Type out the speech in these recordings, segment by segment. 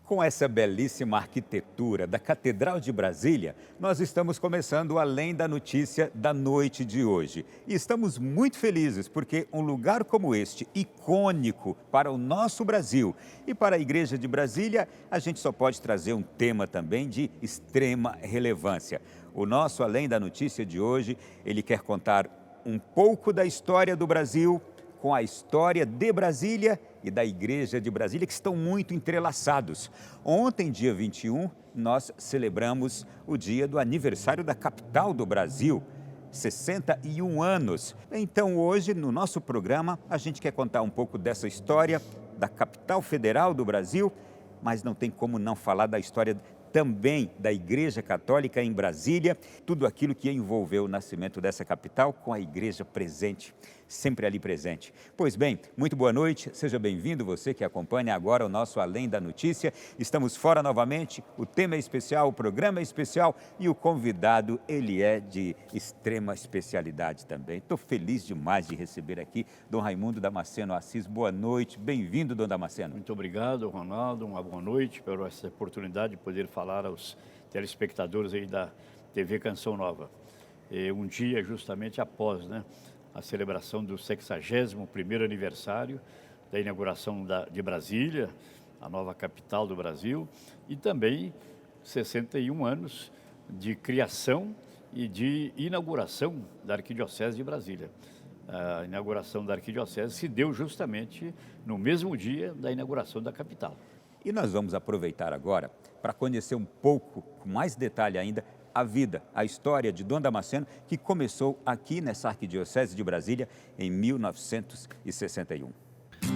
Com essa belíssima arquitetura da Catedral de Brasília, nós estamos começando o Além da Notícia da noite de hoje. E estamos muito felizes porque um lugar como este, icônico para o nosso Brasil e para a Igreja de Brasília, a gente só pode trazer um tema também de extrema relevância. O nosso Além da Notícia de hoje, ele quer contar um pouco da história do Brasil com a história de Brasília e da Igreja de Brasília, que estão muito entrelaçados. Ontem, dia 21, nós celebramos o dia do aniversário da capital do Brasil, 61 anos. Então, hoje, no nosso programa, a gente quer contar um pouco dessa história da capital federal do Brasil, mas não tem como não falar da história também da Igreja Católica em Brasília, tudo aquilo que envolveu o nascimento dessa capital com a Igreja presente, sempre ali presente. Pois bem, muito boa noite, seja bem-vindo você que acompanha agora o nosso Além da Notícia. Estamos fora novamente, o tema é especial, o programa é especial e o convidado, ele é de extrema especialidade também. Estou feliz demais de receber aqui Dom Raimundo Damasceno Assis. Boa noite, bem-vindo, Dom Damasceno. Muito obrigado, Ronaldo, uma boa noite por essa oportunidade de poder falar aos telespectadores aí da TV Canção Nova. Um dia justamente após, a celebração do 61º aniversário da inauguração de Brasília, a nova capital do Brasil, e também 61 anos de criação e de inauguração da Arquidiocese de Brasília. A inauguração da Arquidiocese se deu justamente no mesmo dia da inauguração da capital. E nós vamos aproveitar agora para conhecer um pouco, com mais detalhe ainda, a vida, a história de Dom Damasceno, que começou aqui nessa Arquidiocese de Brasília em 1961.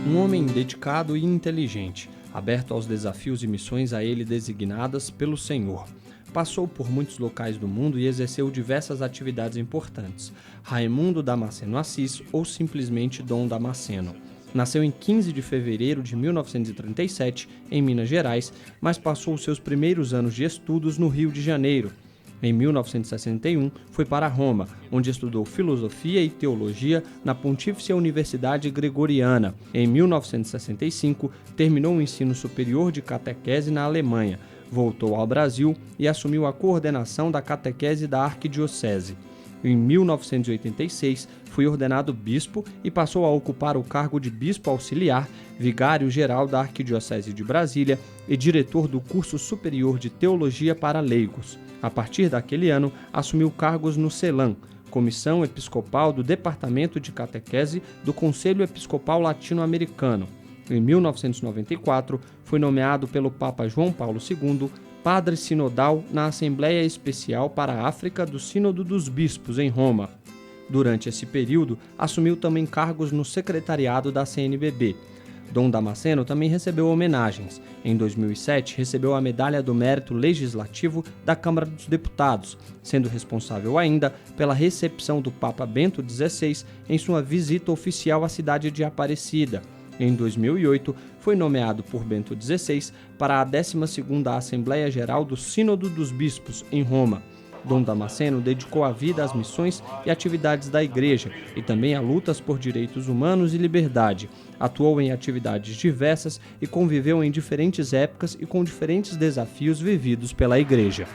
Um homem dedicado e inteligente, aberto aos desafios e missões a ele designadas pelo Senhor. Passou por muitos locais do mundo e exerceu diversas atividades importantes. Raimundo Damasceno Assis, ou simplesmente Dom Damasceno. Nasceu em 15 de fevereiro de 1937, em Minas Gerais, mas passou os seus primeiros anos de estudos no Rio de Janeiro. Em 1961, foi para Roma, onde estudou filosofia e teologia na Pontífice Universidade Gregoriana. Em 1965, terminou o ensino superior de catequese na Alemanha. Voltou ao Brasil e assumiu a coordenação da catequese da Arquidiocese. Em 1986, foi ordenado bispo e passou a ocupar o cargo de bispo auxiliar, vigário-geral da Arquidiocese de Brasília e diretor do curso superior de teologia para leigos. A partir daquele ano, assumiu cargos no CELAM, Comissão Episcopal do Departamento de Catequese do Conselho Episcopal Latino-Americano. Em 1994, foi nomeado pelo Papa João Paulo II padre sinodal na Assembleia Especial para a África do Sínodo dos Bispos, em Roma. Durante esse período, assumiu também cargos no secretariado da CNBB. Dom Damasceno também recebeu homenagens. Em 2007, recebeu a Medalha do Mérito Legislativo da Câmara dos Deputados, sendo responsável ainda pela recepção do Papa Bento XVI em sua visita oficial à cidade de Aparecida. Em 2008, foi nomeado por Bento XVI para a 12ª Assembleia Geral do Sínodo dos Bispos, em Roma. Dom Damasceno dedicou a vida às missões e atividades da Igreja e também a lutas por direitos humanos e liberdade. Atuou em atividades diversas e conviveu em diferentes épocas e com diferentes desafios vividos pela Igreja.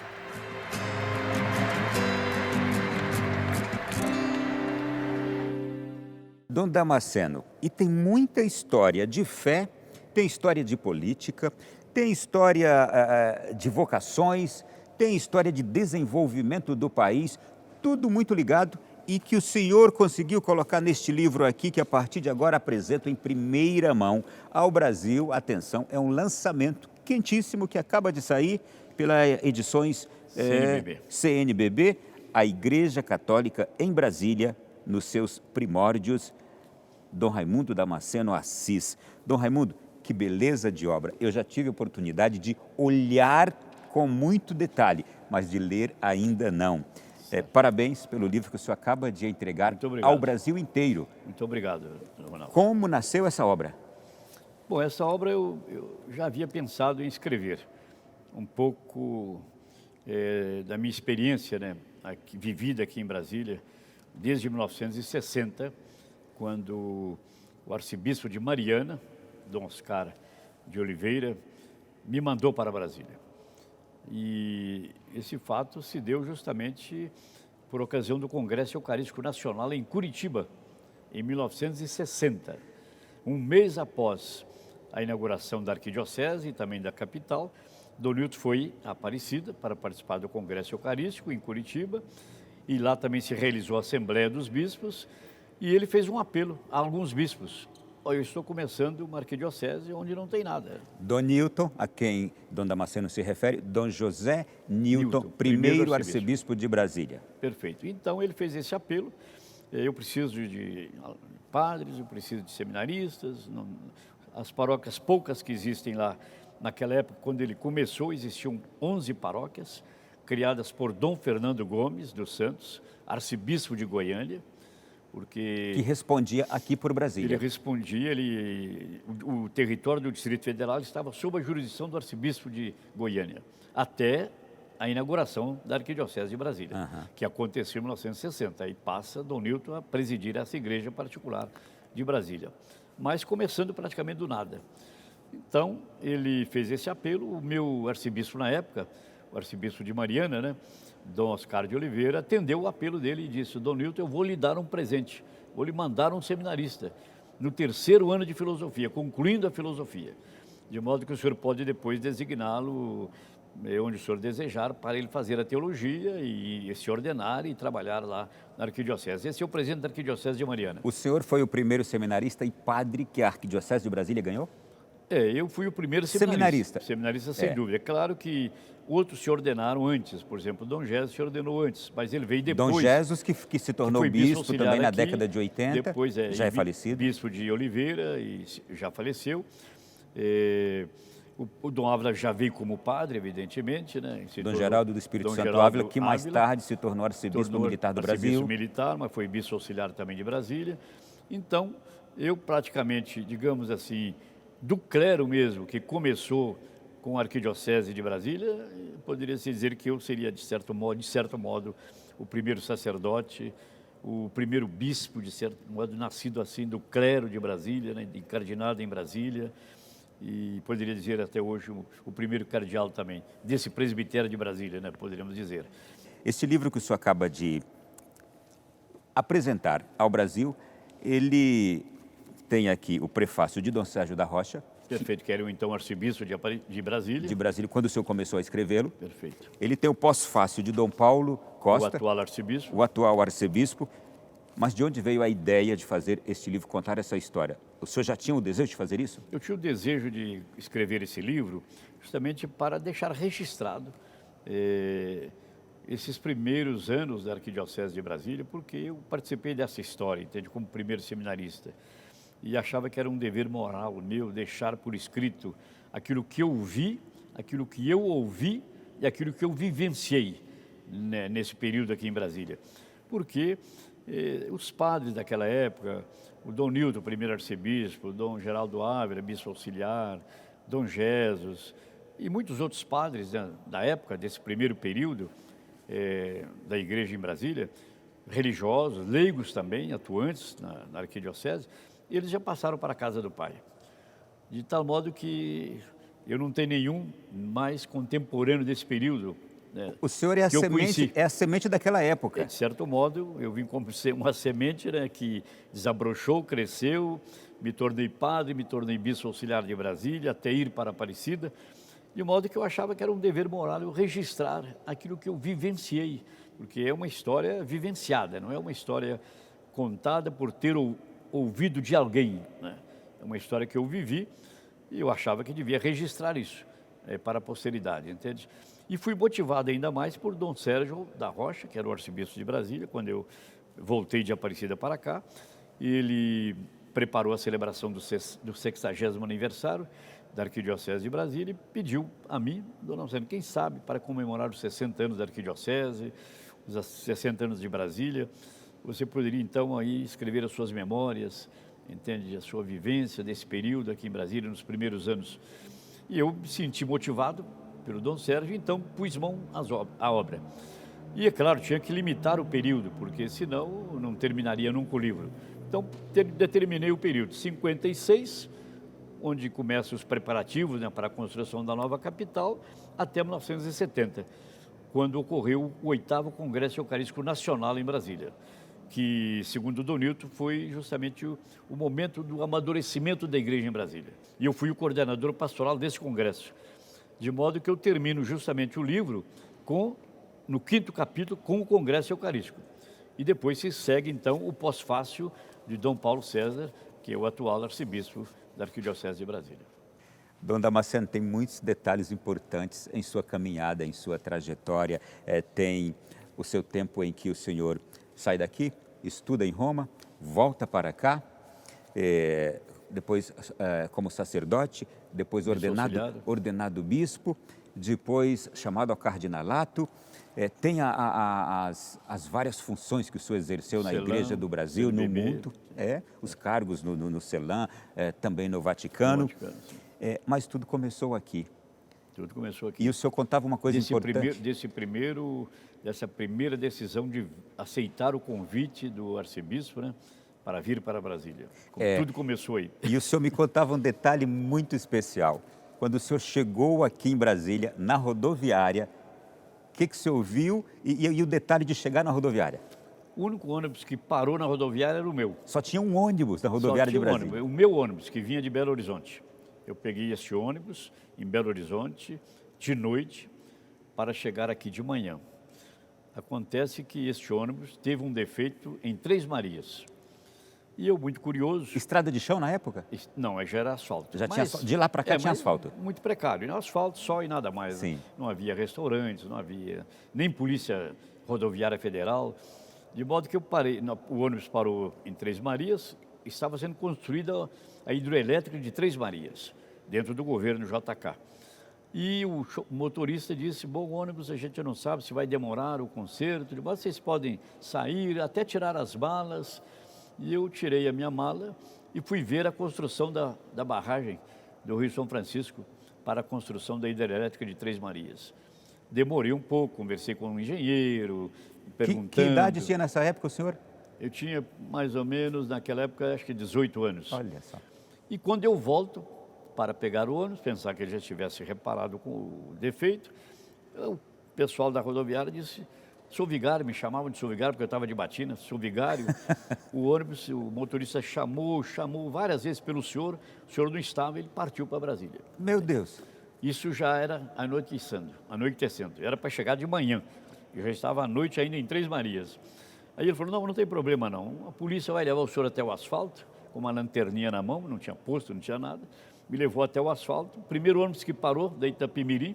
Dom Damasceno, e tem muita história de fé, tem história de política, tem história de vocações, tem história de desenvolvimento do país, tudo muito ligado e que o senhor conseguiu colocar neste livro aqui, que a partir de agora apresento em primeira mão ao Brasil. Atenção, é um lançamento quentíssimo que acaba de sair pela edições CNBB, a Igreja Católica em Brasília, nos seus primórdios, Dom Raimundo Damasceno Assis. Dom Raimundo, que beleza de obra. Eu já tive a oportunidade de olhar com muito detalhe, mas de ler ainda não. Parabéns pelo livro que o senhor acaba de entregar ao Brasil inteiro. Muito obrigado, Ronaldo. Como nasceu essa obra? Bom, essa obra eu já havia pensado em escrever. Um pouco da minha experiência, vivida aqui em Brasília, desde 1960, quando o arcebispo de Mariana, Dom Oscar de Oliveira, me mandou para Brasília. E esse fato se deu justamente por ocasião do Congresso Eucarístico Nacional em Curitiba, em 1960. Um mês após a inauguração da Arquidiocese e também da capital, Dom Nilton foi a Aparecida para participar do Congresso Eucarístico em Curitiba, e lá também se realizou a Assembleia dos Bispos, e ele fez um apelo a alguns bispos. Eu estou começando uma arquidiocese onde não tem nada. Dom Nilton, a quem Dom Damasceno se refere, Dom José Nilton, Nilton, primeiro arcebispo de Brasília. Perfeito. Então ele fez esse apelo. Eu preciso de padres, eu preciso de seminaristas. As paróquias poucas que existem lá, naquela época, quando ele começou, existiam 11 paróquias, criadas por Dom Fernando Gomes dos Santos, arcebispo de Goiânia, porque... Que respondia aqui por Ele Brasília. respondia, o território do Distrito Federal estava sob a jurisdição do arcebispo de Goiânia, até a inauguração da Arquidiocese de Brasília, que aconteceu em 1960. Aí passa Dom Nilton a presidir essa igreja particular de Brasília, mas começando praticamente do nada. Então, ele fez esse apelo. O meu arcebispo na época, o arcebispo de Mariana, né, Dom Oscar de Oliveira, atendeu o apelo dele e disse: Dom Nilton, eu vou lhe dar um presente, vou lhe mandar um seminarista no 3º ano de filosofia, concluindo a filosofia, de modo que o senhor pode depois designá-lo onde o senhor desejar para ele fazer a teologia e se ordenar e trabalhar lá na Arquidiocese. Esse é o presidente da Arquidiocese de Mariana. O senhor foi o primeiro seminarista e padre que a Arquidiocese de Brasília ganhou? Eu fui o primeiro seminarista. Seminarista, sem dúvida. É claro que outros se ordenaram antes. Por exemplo, Dom Jesus se ordenou antes, mas ele veio depois. Dom Jesus, que se tornou bispo também na década de 80, depois já é falecido. Bispo de Oliveira e já faleceu. O Dom Ávila já veio como padre, evidentemente, né? Dom Geraldo do Espírito Santo Ávila, que mais tarde se tornou arcebispo militar do Brasil. Arcebispo militar, mas foi bispo auxiliar também de Brasília. Então, eu praticamente, digamos assim, do clero mesmo, que começou com a Arquidiocese de Brasília, poderia-se dizer que eu seria, de certo modo, o primeiro sacerdote, o primeiro bispo, de certo modo, nascido assim do clero de Brasília, né, encardinado em Brasília, e poderia dizer até hoje o primeiro cardeal também, desse presbitério de Brasília, né, poderíamos dizer. Este livro que o senhor acaba de apresentar ao Brasil, ele tem aqui o prefácio de Dom Sérgio da Rocha. Perfeito, que era o então arcebispo de Brasília. De Brasília, quando o senhor começou a escrevê-lo. Perfeito. Ele tem o pós-fácio de Dom Paulo Costa. O atual arcebispo. O atual arcebispo. Mas de onde veio a ideia de fazer este livro, contar essa história? O senhor já tinha o desejo de fazer isso? Eu tinha o desejo de escrever esse livro justamente para deixar registrado esses primeiros anos da Arquidiocese de Brasília, porque eu participei dessa história, entende, como primeiro seminarista. E achava que era um dever moral meu deixar por escrito aquilo que eu vi, aquilo que eu ouvi e aquilo que eu vivenciei, né, nesse período aqui em Brasília. Porque os padres daquela época, o Dom Nilton, primeiro arcebispo, Dom Geraldo Ávila, bispo auxiliar, Dom Jesus e muitos outros padres, né, da época, desse primeiro período da igreja em Brasília, religiosos, leigos também, atuantes na Arquidiocese, eles já passaram para a casa do Pai. De tal modo que eu não tenho nenhum mais contemporâneo desse período. Né, o senhor é a semente daquela época. De certo modo, eu vim como uma semente, né, que desabrochou, cresceu, me tornei padre, me tornei bispo auxiliar de Brasília, até ir para Aparecida, de modo que eu achava que era um dever moral eu registrar aquilo que eu vivenciei, porque é uma história vivenciada, não é uma história contada por ter ouvido de alguém, né? É uma história que eu vivi e eu achava que devia registrar isso para a posteridade, entende? E fui motivado ainda mais por Dom Sérgio da Rocha, que era o arcebispo de Brasília, quando eu voltei de Aparecida para cá. Ele preparou a celebração do 60º aniversário da Arquidiocese de Brasília e pediu a mim, Dona Alcântara, quem sabe, para comemorar os 60 anos da Arquidiocese, os 60 anos de Brasília, você poderia então aí escrever as suas memórias, entende, a sua vivência desse período aqui em Brasília, nos primeiros anos. E eu me senti motivado pelo Dom Sérgio, então pus mão à obra. E é claro, tinha que limitar o período, porque senão não terminaria nunca o livro. Então determinei o período, 56 onde começam os preparativos, né, para a construção da nova capital, até 1970, quando ocorreu o 8º Congresso Eucarístico Nacional em Brasília, que, segundo o Dom Nilton, foi justamente o momento do amadurecimento da igreja em Brasília. E eu fui o coordenador pastoral desse congresso, de modo que eu termino justamente o livro no 5º capítulo com o Congresso Eucarístico. E depois se segue, então, o pós-fácil de Dom Paulo César, que é o atual arcebispo da Arquidiocese de Brasília. Dom Damasceno, tem muitos detalhes importantes em sua caminhada, em sua trajetória. Tem o seu tempo em que o senhor sai daqui, estuda em Roma, volta para cá, depois como sacerdote, depois ordenado bispo, depois chamado ao cardinalato. Tem as várias funções que o senhor exerceu na Igreja do Brasil, no mundo, os cargos no CELAM, também no Vaticano. Mas tudo começou aqui. Tudo começou aqui. E o senhor contava uma coisa importante. Dessa primeira decisão de aceitar o convite do arcebispo, né, para vir para Brasília. Tudo começou aí. E o senhor me contava um detalhe muito especial. Quando o senhor chegou aqui em Brasília, na rodoviária, o que o senhor viu e o detalhe de chegar na rodoviária? O único ônibus que parou na rodoviária era o meu. Só tinha um ônibus na rodoviária de Brasília? Ônibus, o meu ônibus, que vinha de Belo Horizonte. Eu peguei esse ônibus em Belo Horizonte, de noite, para chegar aqui de manhã. Acontece que este ônibus teve um defeito em Três Marias. E eu, muito curioso... Estrada de chão na época? Não, já era asfalto. De lá para cá tinha asfalto? Muito precário. Asfalto só e nada mais. Sim. Não havia restaurantes, não havia nem polícia rodoviária federal. De modo que eu parei, o ônibus parou em Três Marias, estava sendo construída a hidroelétrica de Três Marias, dentro do governo JK. E o motorista disse, bom, o ônibus a gente não sabe se vai demorar o conserto, de modo que vocês podem sair, até tirar as malas. E eu tirei a minha mala e fui ver a construção da barragem do Rio São Francisco para a construção da hidrelétrica de Três Marias. Demorei um pouco, conversei com um engenheiro, perguntando... Que idade tinha nessa época o senhor? Eu tinha mais ou menos, naquela época, acho que 18 anos. Olha só. E quando eu volto para pegar o ônibus, pensar que ele já tivesse reparado com o defeito, o pessoal da rodoviária disse... Sou vigário, me chamavam de sou vigário porque eu estava de batina, sou vigário. O ônibus, o motorista chamou várias vezes pelo senhor, o senhor não estava, ele partiu para Brasília. Meu Deus! Isso já era anoitecendo, era para chegar de manhã. Eu já estava à noite ainda em Três Marias. Aí ele falou, não tem problema não, a polícia vai levar o senhor até o asfalto, com uma lanterninha na mão, não tinha posto, não tinha nada. Me levou até o asfalto, o primeiro ônibus que parou, da Itapemirim,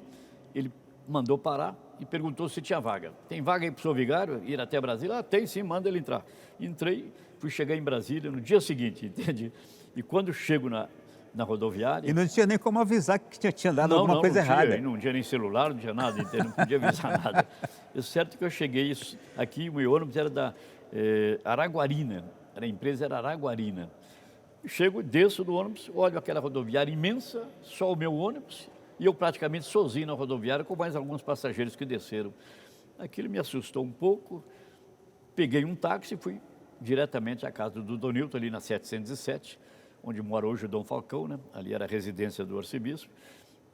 ele mandou parar e perguntou se tinha vaga. Tem vaga aí para o senhor vigário ir até Brasília? Tem sim, manda ele entrar. Entrei, fui chegar em Brasília no dia seguinte, entende? E quando chego na rodoviária... E não tinha nem como avisar que tinha dado alguma coisa errada. Não tinha nem celular, não tinha nada, não podia avisar nada. É certo que eu cheguei aqui, o meu ônibus era da Araguarina, a empresa era Araguarina. Chego, desço do ônibus, olho aquela rodoviária imensa, só o meu ônibus, e eu praticamente sozinho na rodoviária, com mais alguns passageiros que desceram. Aquilo me assustou um pouco, peguei um táxi e fui diretamente à casa do Dom Nilton, ali na 707, onde mora hoje o Dom Falcão, né? Ali era a residência do arcebispo,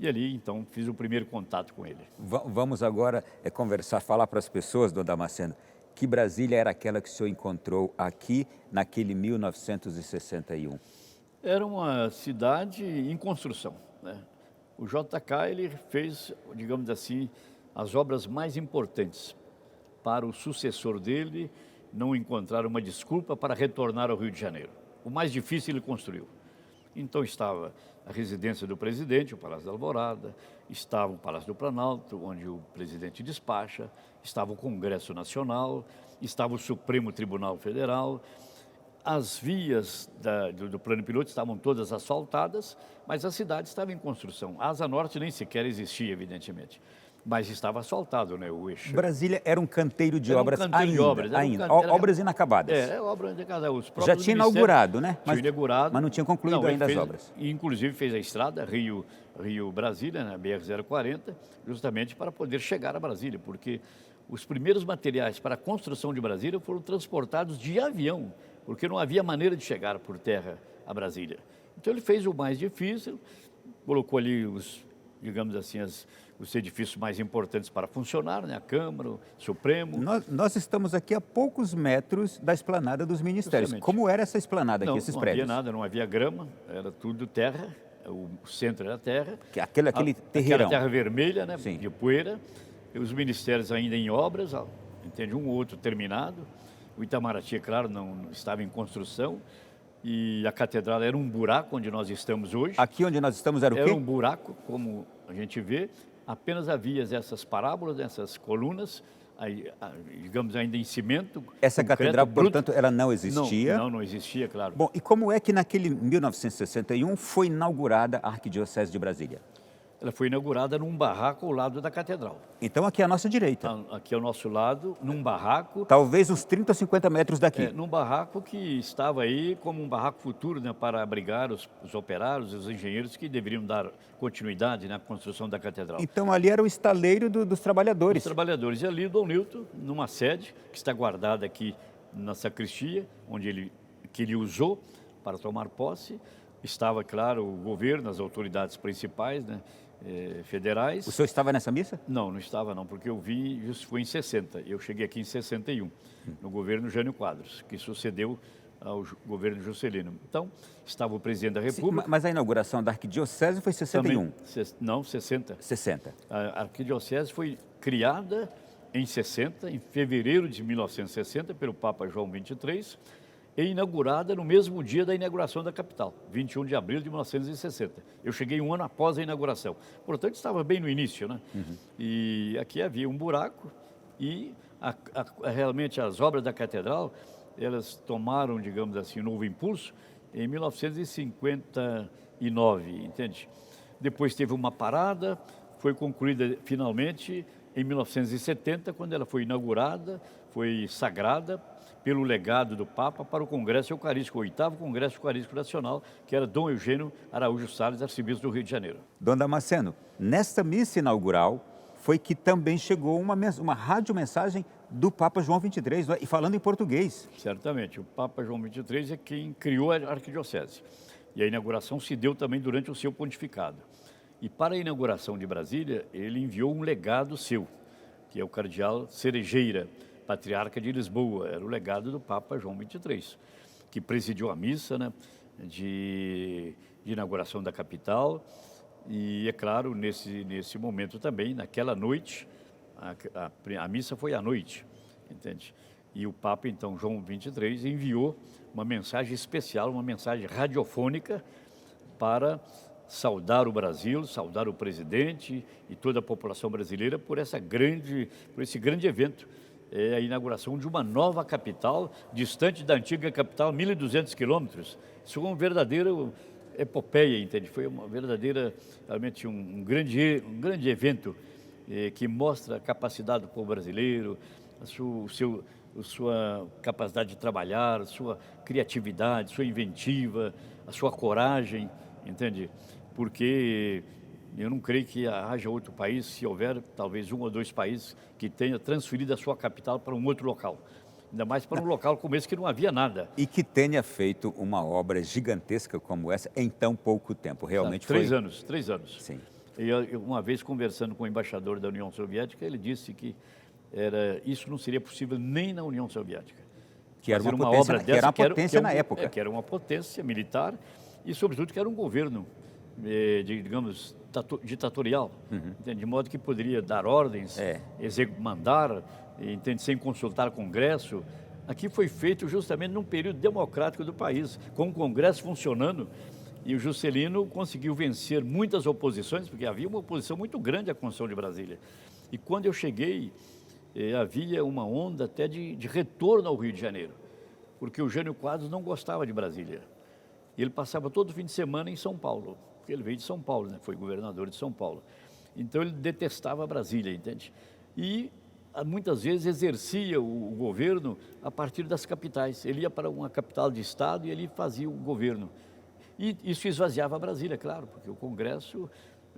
e ali, então, fiz o primeiro contato com ele. Vamos agora conversar, falar para as pessoas, Dom Damasceno, que Brasília era aquela que o senhor encontrou aqui, naquele 1961? Era uma cidade em construção, né? O JK, ele fez, digamos assim, as obras mais importantes para o sucessor dele não encontrar uma desculpa para retornar ao Rio de Janeiro. O mais difícil ele construiu. Então estava a residência do presidente, o Palácio da Alvorada, estava o Palácio do Planalto, onde o presidente despacha, estava o Congresso Nacional, estava o Supremo Tribunal Federal. As vias do plano piloto estavam todas asfaltadas, mas a cidade estava em construção. A Asa Norte nem sequer existia, evidentemente, mas estava asfaltado, né, o eixo. Brasília era um canteiro de obras ainda, obras inacabadas. Obras inacabadas. Já tinha inaugurado, né? Tinha inaugurado. Mas não tinha concluído ainda as obras. Inclusive fez a estrada Rio-Brasília, na BR-040, justamente para poder chegar a Brasília, porque os primeiros materiais para a construção de Brasília foram transportados de avião, porque não havia maneira de chegar por terra a Brasília. Então ele fez o mais difícil, colocou ali digamos assim, os edifícios mais importantes para funcionar, né? A Câmara, o Supremo. Nós estamos aqui a poucos metros da esplanada dos ministérios. Justamente. Como era essa esplanada aqui, Não, esses não prédios? havia nada, não havia grama, era tudo terra, o centro era terra. Aquele terreirão. Aquela terra vermelha, né? Sim. De poeira. E os ministérios ainda em obras, entende? Um ou outro terminado. O Itamaraty, é claro, não estava em construção. E a catedral era um buraco onde nós estamos hoje. Aqui onde nós estamos era o quê? Era um buraco, como a gente vê. Apenas havia essas parábolas, essas colunas, digamos ainda em cimento. Essa concreto, catedral, bruto. portanto, ela não existia? Não existia, claro. Bom, e como é que naquele 1961 foi inaugurada a Arquidiocese de Brasília? Ela foi inaugurada num barraco ao lado da catedral. Então aqui à nossa direita. Aqui ao nosso lado, num barraco. Talvez uns 30 ou 50 metros daqui. Num barraco que estava aí como um barraco futuro, né, para abrigar os operários, os engenheiros que deveriam dar continuidade na construção da catedral. Então ali era o estaleiro dos trabalhadores. Os trabalhadores. E ali o Dom Nilton, numa sede que está guardada aqui na sacristia, que ele usou para tomar posse, estava, claro, o governo, as autoridades principais, né, federais. O senhor estava nessa missa? Não estava não, porque eu vi, isso foi em 60, eu cheguei aqui em 61, no governo Jânio Quadros, que sucedeu ao governo Juscelino. Então, estava o presidente da República. Sim, mas a inauguração da Arquidiocese foi em 61? Também, não, 60. 60. A Arquidiocese foi criada em 60, em fevereiro de 1960, pelo Papa João XXIII, e inaugurada no mesmo dia da inauguração da capital, 21 de abril de 1960. Eu cheguei um ano após a inauguração. Portanto, estava bem no início, né? E aqui havia um buraco e realmente as obras da catedral, elas tomaram, digamos assim, um novo impulso em 1959, entende? Depois teve uma parada, foi concluída finalmente em 1970, quando ela foi inaugurada, foi sagrada pelo legado do Papa para o Congresso Eucarístico, o 8º Congresso Eucarístico Nacional, que era Dom Eugênio Araújo Salles, arcebispo do Rio de Janeiro. Dom Damasceno, nesta missa inaugural foi que também chegou uma radiomensagem do Papa João XXIII, e falando em português. Certamente, o Papa João XXIII é quem criou a arquidiocese. E a inauguração se deu também durante o seu pontificado. E para a inauguração de Brasília, ele enviou um legado seu, que é o cardeal Cerejeira, patriarca de Lisboa. Era o legado do Papa João XXIII, que presidiu a missa, né, de inauguração da capital. E, é claro, nesse momento também, naquela noite, a missa foi à noite, entende? E o Papa, então, João XXIII, enviou uma mensagem especial, uma mensagem radiofônica para saudar o Brasil, saudar o presidente e toda a população brasileira por esse grande evento. É a inauguração de uma nova capital, distante da antiga capital, 1.200 quilômetros. Isso é uma verdadeira epopeia, entende? Foi uma verdadeira, realmente, um grande evento que mostra a capacidade do povo brasileiro, a sua capacidade de trabalhar, a sua criatividade, sua inventiva, a sua coragem, entende? Porque eu não creio que haja outro país, se houver talvez um ou dois países que tenha transferido a sua capital para um outro local. Ainda mais para um local como esse que não havia nada. E que tenha feito uma obra gigantesca como essa em tão pouco tempo. Realmente foi... 3 anos, 3 anos. Sim. E eu, uma vez conversando com o embaixador da União Soviética, ele disse que isso não seria possível nem na União Soviética. Que era uma potência, que era uma potência na época. Que era uma potência militar e, sobretudo, que era um governo, digamos, ditatorial, de modo que poderia dar ordens, mandar, entende, sem consultar o Congresso. Aqui foi feito justamente num período democrático do país, com o Congresso funcionando, e o Juscelino conseguiu vencer muitas oposições, porque havia uma oposição muito grande à construção de Brasília. E quando eu cheguei, havia uma onda até de retorno ao Rio de Janeiro, porque o Jânio Quadros não gostava de Brasília. Ele passava todo fim de semana em São Paulo, porque ele veio de São Paulo, né? Foi governador de São Paulo. Então ele detestava Brasília, entende? E muitas vezes exercia o governo a partir das capitais. Ele ia para uma capital de estado e ele fazia o governo. E isso esvaziava Brasília, claro, porque o Congresso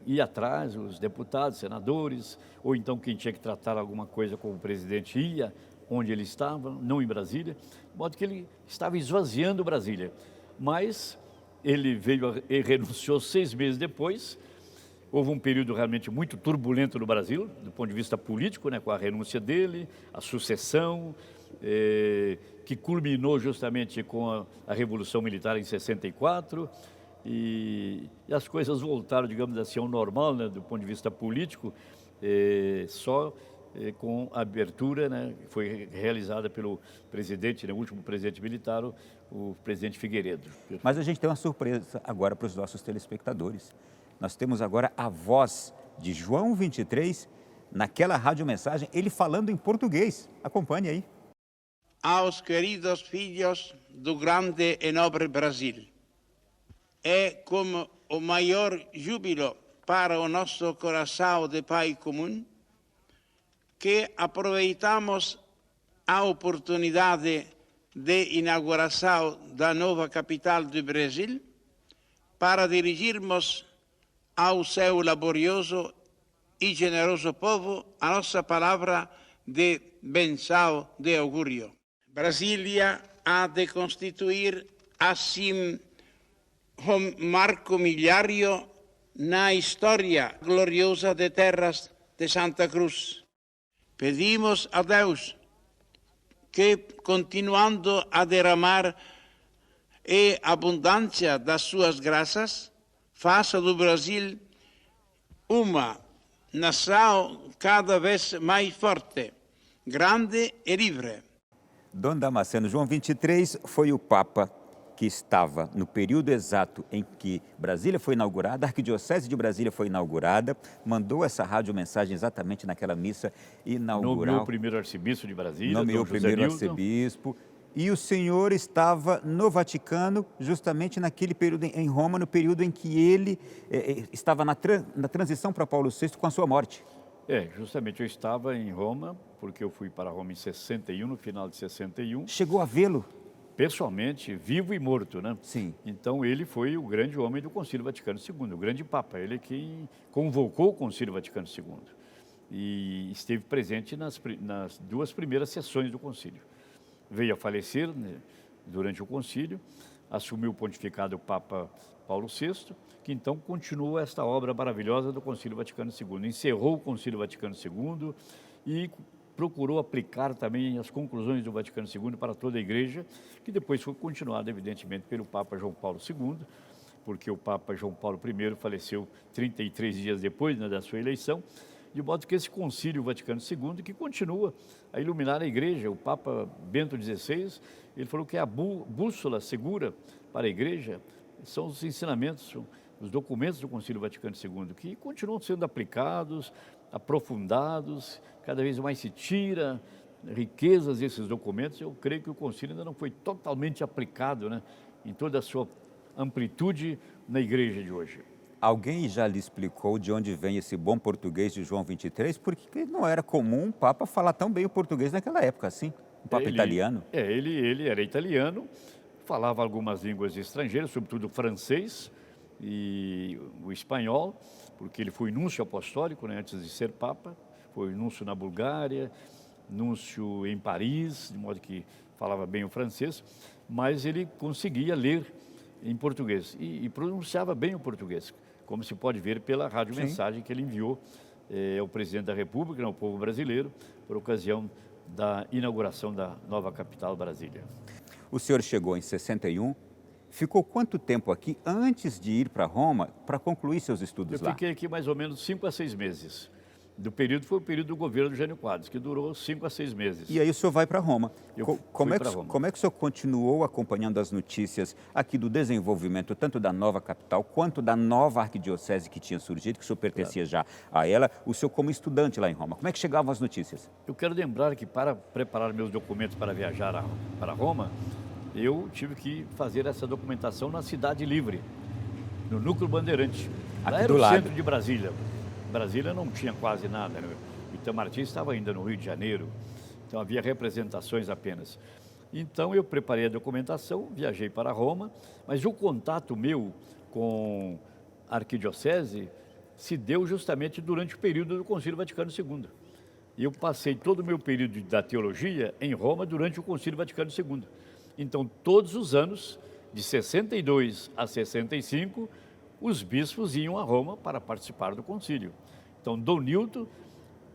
ia atrás, os deputados, senadores, ou então quem tinha que tratar alguma coisa com o presidente ia onde ele estava, não em Brasília, de modo que ele estava esvaziando Brasília. Mas ele veio e renunciou 6 meses depois. Houve um período realmente muito turbulento no Brasil, do ponto de vista político, né, com a renúncia dele, a sucessão, que culminou justamente com a Revolução Militar em 64, e as coisas voltaram, digamos assim, ao normal, né, do ponto de vista político, só com a abertura, né, que foi realizada pelo presidente, né, o último presidente militar, o presidente Figueiredo. Mas a gente tem uma surpresa agora para os nossos telespectadores. Nós temos agora a voz de João 23 naquela radiomensagem, ele falando em português. Acompanhe aí. Aos queridos filhos do grande e nobre Brasil, é como o maior júbilo para o nosso coração de pai comum que aproveitamos a oportunidade de inauguração da nova capital do Brasil para dirigirmos ao seu laborioso e generoso povo a nossa palavra de benção de augúrio. Brasília há de constituir, assim, um marco milhario na história gloriosa de terras de Santa Cruz. Pedimos a Deus que, continuando a derramar a abundância das suas graças, faça do Brasil uma nação cada vez mais forte, grande e livre. Dom Damasceno, João 23 foi o Papa que estava no período exato em que Brasília foi inaugurada, a Arquidiocese de Brasília foi inaugurada, mandou essa radiomensagem exatamente naquela missa inaugural. Nomeou o primeiro arcebispo de Brasília, Nomeou o primeiro arcebispo. E o senhor estava no Vaticano, justamente naquele período em Roma, no período em que ele estava na transição para Paulo VI com a sua morte. Justamente eu estava em Roma, porque eu fui para Roma em 61, no final de 61. Chegou a vê-lo? Pessoalmente, vivo e morto, né? Sim. Então ele foi o grande homem do Concílio Vaticano II, o grande Papa, ele quem convocou o Concílio Vaticano II e esteve presente nas 2 primeiras sessões do Concílio. Veio a falecer, né, durante o Concílio, assumiu o pontificado o Papa Paulo VI, que então continuou esta obra maravilhosa do Concílio Vaticano II, encerrou o Concílio Vaticano II e procurou aplicar também as conclusões do Vaticano II para toda a Igreja, que depois foi continuada, evidentemente, pelo Papa João Paulo II, porque o Papa João Paulo I faleceu 33 dias depois, né, da sua eleição, de modo que esse Concílio Vaticano II, que continua a iluminar a Igreja, o Papa Bento XVI, ele falou que a bússola segura para a Igreja são os ensinamentos, os documentos do Concílio Vaticano II, que continuam sendo aplicados, aprofundados, cada vez mais se tira riquezas desses documentos. Eu creio que o Concílio ainda não foi totalmente aplicado, né, em toda a sua amplitude na Igreja de hoje. Alguém já lhe explicou de onde vem esse bom português de João 23? Porque não era comum um Papa falar tão bem o português naquela época, assim. Um Papa italiano. Ele era italiano, falava algumas línguas estrangeiras, sobretudo o francês e o espanhol, porque ele foi núncio apostólico, né, antes de ser Papa. Foi núncio na Bulgária, núncio em Paris, de modo que falava bem o francês, mas ele conseguia ler em português e pronunciava bem o português, como se pode ver pela radiomensagem que ele enviou ao presidente da República, ao povo brasileiro, por ocasião da inauguração da nova capital, Brasília. O senhor chegou em 61, ficou quanto tempo aqui antes de ir para Roma para concluir seus estudos lá? Eu fiquei aqui mais ou menos 5 a 6 meses. Do período foi o período do governo do Jânio Quadros, que durou 5 a 6 meses. E aí o senhor vai para Roma. Como é que o senhor continuou acompanhando as notícias aqui do desenvolvimento, tanto da nova capital, quanto da nova arquidiocese que tinha surgido, que o senhor pertencia já a ela, o senhor como estudante lá em Roma? Como é que chegavam as notícias? Eu quero lembrar que para preparar meus documentos para viajar para Roma, eu tive que fazer essa documentação na Cidade Livre, no Núcleo Bandeirante. Lá era o centro de Brasília. Brasília não tinha quase nada, né? O Itamaraty estava ainda no Rio de Janeiro, então havia representações apenas. Então eu preparei a documentação, viajei para Roma, mas o contato meu com a arquidiocese se deu justamente durante o período do Concílio Vaticano II. E eu passei todo o meu período da teologia em Roma durante o Concílio Vaticano II. Então, todos os anos, de 62 a 65, os bispos iam a Roma para participar do concílio. Então, Dom Nilton,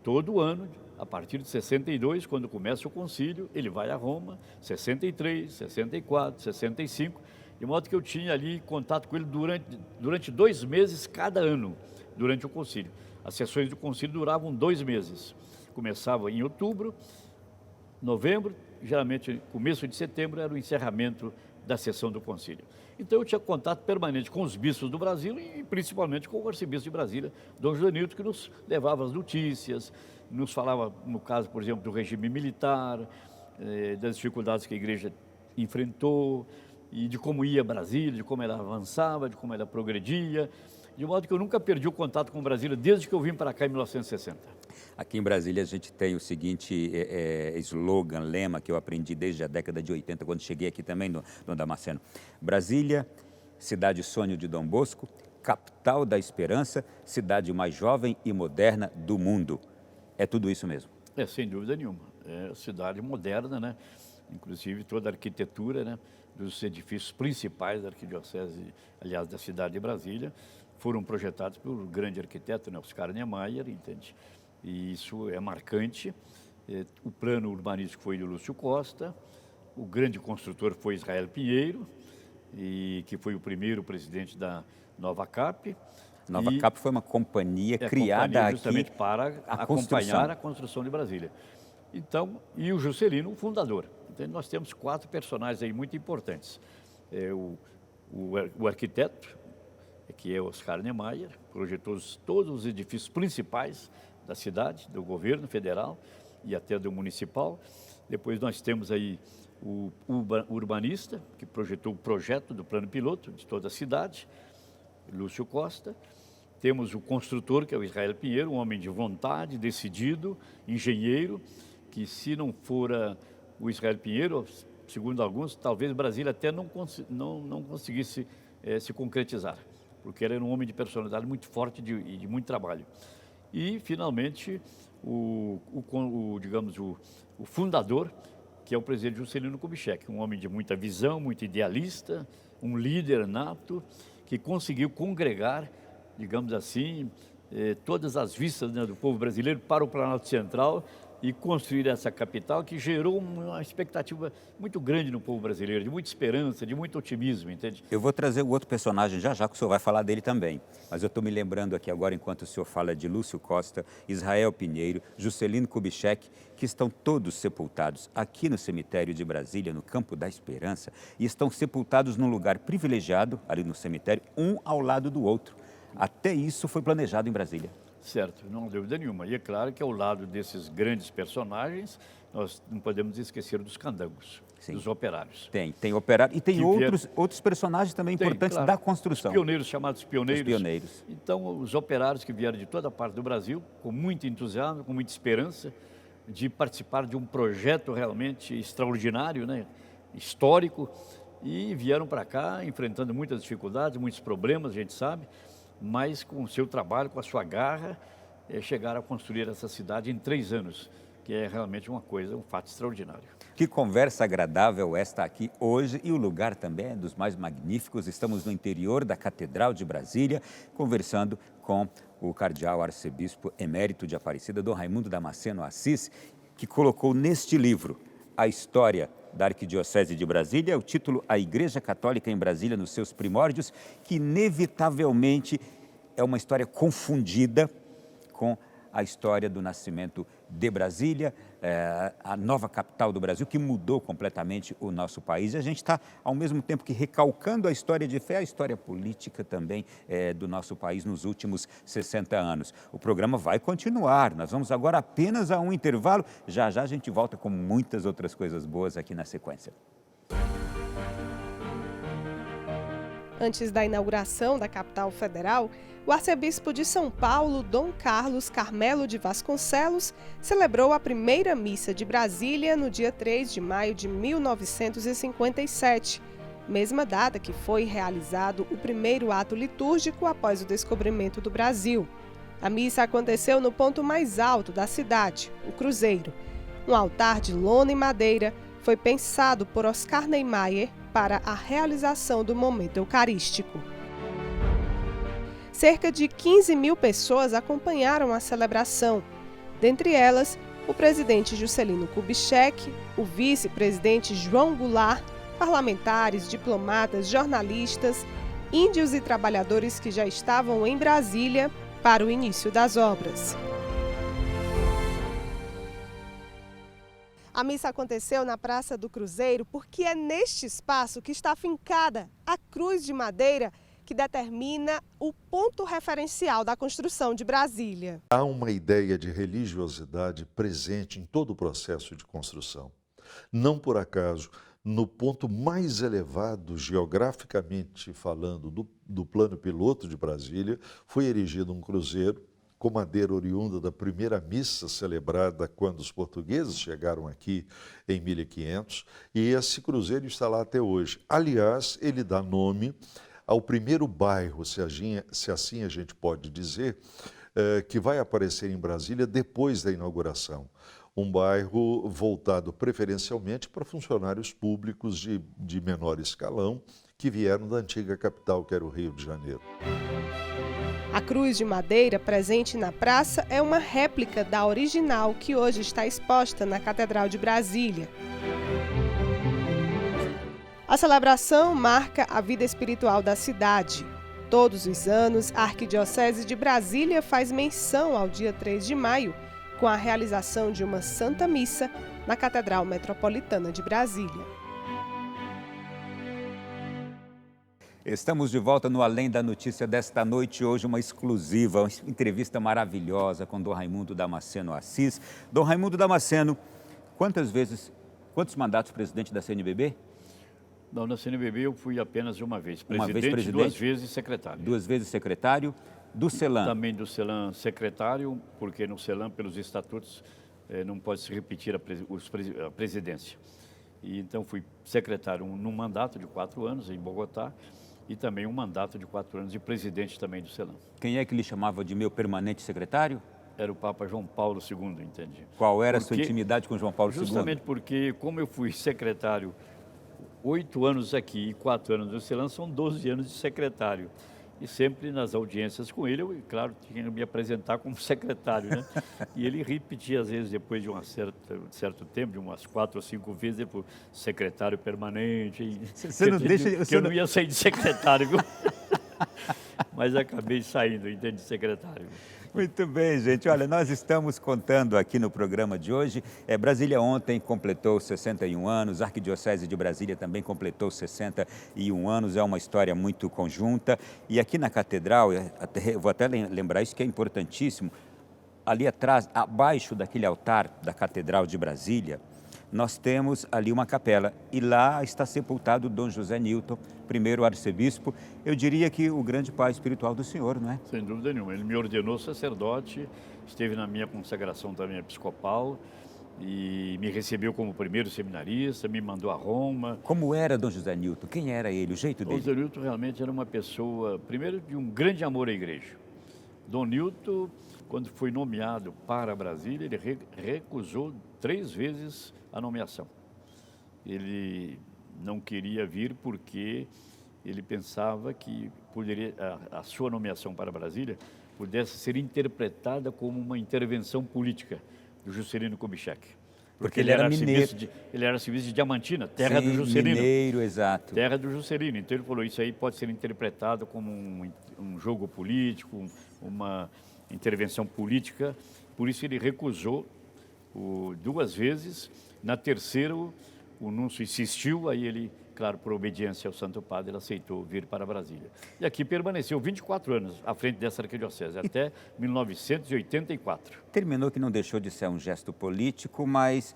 todo ano, a partir de 62, quando começa o concílio, ele vai a Roma, 63, 64, 65, de modo que eu tinha ali contato com ele durante 2 meses cada ano, durante o concílio. As sessões do concílio duravam 2 meses. Começava em outubro, novembro, geralmente começo de setembro era o encerramento da sessão do concílio. Então eu tinha contato permanente com os bispos do Brasil e principalmente com o arcebispo de Brasília, Dom José Nilton, que nos levava as notícias, nos falava, no caso, por exemplo, do regime militar, das dificuldades que a igreja enfrentou, e de como ia Brasília, de como ela avançava, de como ela progredia, de modo que eu nunca perdi o contato com Brasília desde que eu vim para cá em 1960. Aqui em Brasília a gente tem o seguinte slogan, lema, que eu aprendi desde a década de 80, quando cheguei aqui também no Damasceno. Brasília, cidade sonho de Dom Bosco, capital da esperança, cidade mais jovem e moderna do mundo. É tudo isso mesmo? É, sem dúvida nenhuma. É a cidade moderna, né? Inclusive toda a arquitetura, né, dos edifícios principais da arquidiocese, aliás, da cidade de Brasília, foram projetados pelo grande arquiteto, né, Oscar Niemeyer, entende? E isso é marcante. O plano urbanístico foi de Lúcio Costa, o grande construtor foi Israel Pinheiro, que foi o primeiro presidente da Nova Cap. Nova Cap foi uma companhia criada justamente aqui para acompanhar a construção de Brasília. Então, e o Juscelino, o fundador. Então, nós temos 4 personagens aí muito importantes. O arquiteto, que é Oscar Niemeyer, projetou todos os edifícios principais da cidade, do governo federal e até do municipal. Depois nós temos aí o urbanista, que projetou o projeto do plano piloto de toda a cidade, Lúcio Costa. Temos o construtor, que é o Israel Pinheiro, um homem de vontade, decidido, engenheiro, que se não fora o Israel Pinheiro, segundo alguns, talvez Brasília até não conseguisse se concretizar, porque ele era um homem de personalidade muito forte e de muito trabalho. E, finalmente, o fundador, que é o presidente Juscelino Kubitschek, um homem de muita visão, muito idealista, um líder nato, que conseguiu congregar, digamos assim, todas as vistas, né, do povo brasileiro para o Planalto Central e construir essa capital que gerou uma expectativa muito grande no povo brasileiro, de muita esperança, de muito otimismo, entende? Eu vou trazer o outro personagem já, que o senhor vai falar dele também. Mas eu estou me lembrando aqui agora, enquanto o senhor fala de Lúcio Costa, Israel Pinheiro, Juscelino Kubitschek, que estão todos sepultados aqui no cemitério de Brasília, no Campo da Esperança, e estão sepultados num lugar privilegiado, ali no cemitério, um ao lado do outro. Até isso foi planejado em Brasília. Certo, não há dúvida nenhuma. E é claro que ao lado desses grandes personagens, nós não podemos esquecer dos candangos, sim, dos operários. Tem operário e tem outros personagens também importantes, claro, da construção. Os pioneiros, chamados pioneiros. Os pioneiros. Então, os operários que vieram de toda parte do Brasil, com muito entusiasmo, com muita esperança, de participar de um projeto realmente extraordinário, né, histórico, e vieram para cá enfrentando muitas dificuldades, muitos problemas, a gente sabe, mas com o seu trabalho, com a sua garra, chegaram a construir essa cidade em 3 anos, que é realmente um fato extraordinário. Que conversa agradável esta aqui hoje, e o lugar também é dos mais magníficos. Estamos no interior da Catedral de Brasília, conversando com o cardeal arcebispo emérito de Aparecida, Dom Raimundo Damasceno Assis, que colocou neste livro a história da Arquidiocese de Brasília, o título A Igreja Católica em Brasília nos seus primórdios, que inevitavelmente é uma história confundida com a história do nascimento de Brasília, a nova capital do Brasil, que mudou completamente o nosso país. E a gente está, ao mesmo tempo que recalcando a história de fé, a história política também do nosso país nos últimos 60 anos. O programa vai continuar, nós vamos agora apenas a um intervalo. Já a gente volta com muitas outras coisas boas aqui na sequência. Antes da inauguração da capital federal, o arcebispo de São Paulo, Dom Carlos Carmelo de Vasconcelos, celebrou a primeira missa de Brasília no dia 3 de maio de 1957, mesma data que foi realizado o primeiro ato litúrgico após o descobrimento do Brasil. A missa aconteceu no ponto mais alto da cidade, o Cruzeiro. Um altar de lona e madeira foi pensado por Oscar Niemeyer para a realização do momento eucarístico. Cerca de 15 mil pessoas acompanharam a celebração, dentre elas o presidente Juscelino Kubitschek, o vice-presidente João Goulart, parlamentares, diplomatas, jornalistas, índios e trabalhadores que já estavam em Brasília para o início das obras. A missa aconteceu na Praça do Cruzeiro porque é neste espaço que está fincada a cruz de madeira que determina o ponto referencial da construção de Brasília. Há uma ideia de religiosidade presente em todo o processo de construção. Não por acaso, no ponto mais elevado, geograficamente falando, do plano piloto de Brasília, foi erigido um cruzeiro com madeira oriunda da primeira missa celebrada quando os portugueses chegaram aqui em 1500, e esse cruzeiro está lá até hoje. Aliás, ele dá nome ao primeiro bairro, se assim a gente pode dizer, que vai aparecer em Brasília depois da inauguração. Um bairro voltado preferencialmente para funcionários públicos de menor escalão que vieram da antiga capital, que era o Rio de Janeiro. A cruz de madeira presente na praça é uma réplica da original que hoje está exposta na Catedral de Brasília. A celebração marca a vida espiritual da cidade. Todos os anos, a Arquidiocese de Brasília faz menção ao dia 3 de maio, com a realização de uma Santa Missa na Catedral Metropolitana de Brasília. Estamos de volta no Além da Notícia desta noite. Hoje uma exclusiva, uma entrevista maravilhosa com Dom Raimundo Damasceno Assis. Dom Raimundo Damasceno, quantos mandatos presidente da CNBB? Não, na CNBB eu fui apenas uma vez. Presidente, 2 vezes secretário. 2 vezes secretário. Do CELAM? Também do CELAM secretário, porque no CELAM, pelos estatutos, não pode se repetir a presidência. E então fui secretário num mandato de 4 anos em Bogotá e também um mandato de 4 anos de presidente também do CELAM. Quem é que lhe chamava de meu permanente secretário? Era o Papa João Paulo II, entende? Qual era a sua intimidade com João Paulo II? Justamente porque, como eu fui secretário 8 anos aqui e 4 anos no CELAM, são 12 anos de secretário. E sempre nas audiências com ele, eu, claro, tinha que me apresentar como secretário, né? E ele repetia, às vezes, depois de certo tempo, de umas 4 ou 5 vezes, depois, secretário permanente. Você não deixa... Eu não ia sair de secretário, viu? Mas acabei saindo, entende, de secretário. Muito bem, gente. Olha, nós estamos contando aqui no programa de hoje. Brasília ontem completou 61 anos, a Arquidiocese de Brasília também completou 61 anos. É uma história muito conjunta. E aqui na Catedral, vou até lembrar isso que é importantíssimo, ali atrás, abaixo daquele altar da Catedral de Brasília, nós temos ali uma capela e lá está sepultado Dom José Newton, primeiro arcebispo, eu diria que o grande pai espiritual do senhor, não é? Sem dúvida nenhuma. Ele me ordenou sacerdote, esteve na minha consagração também episcopal e me recebeu como primeiro seminarista, me mandou a Roma. Como era Dom José Newton? Quem era ele? O jeito dele? Dom José Newton realmente era uma pessoa, primeiro, de um grande amor à igreja. Dom Newton, quando foi nomeado para Brasília, ele recusou 3 vezes a nomeação. Ele não queria vir porque ele pensava que a sua nomeação para Brasília pudesse ser interpretada como uma intervenção política do Juscelino Kubitschek. Porque ele era mineiro. Ele era arcebispo de Diamantina, terra do Juscelino. Mineiro, exato. Terra do Juscelino. Então ele falou, isso aí pode ser interpretado como um jogo político, uma intervenção política. Por isso ele recusou 2 vezes. Na terceira, o núncio insistiu, aí ele, claro, por obediência ao Santo Padre, ele aceitou vir para Brasília. E aqui permaneceu 24 anos à frente dessa arquidiocese, até 1984. Terminou que não deixou de ser um gesto político, mas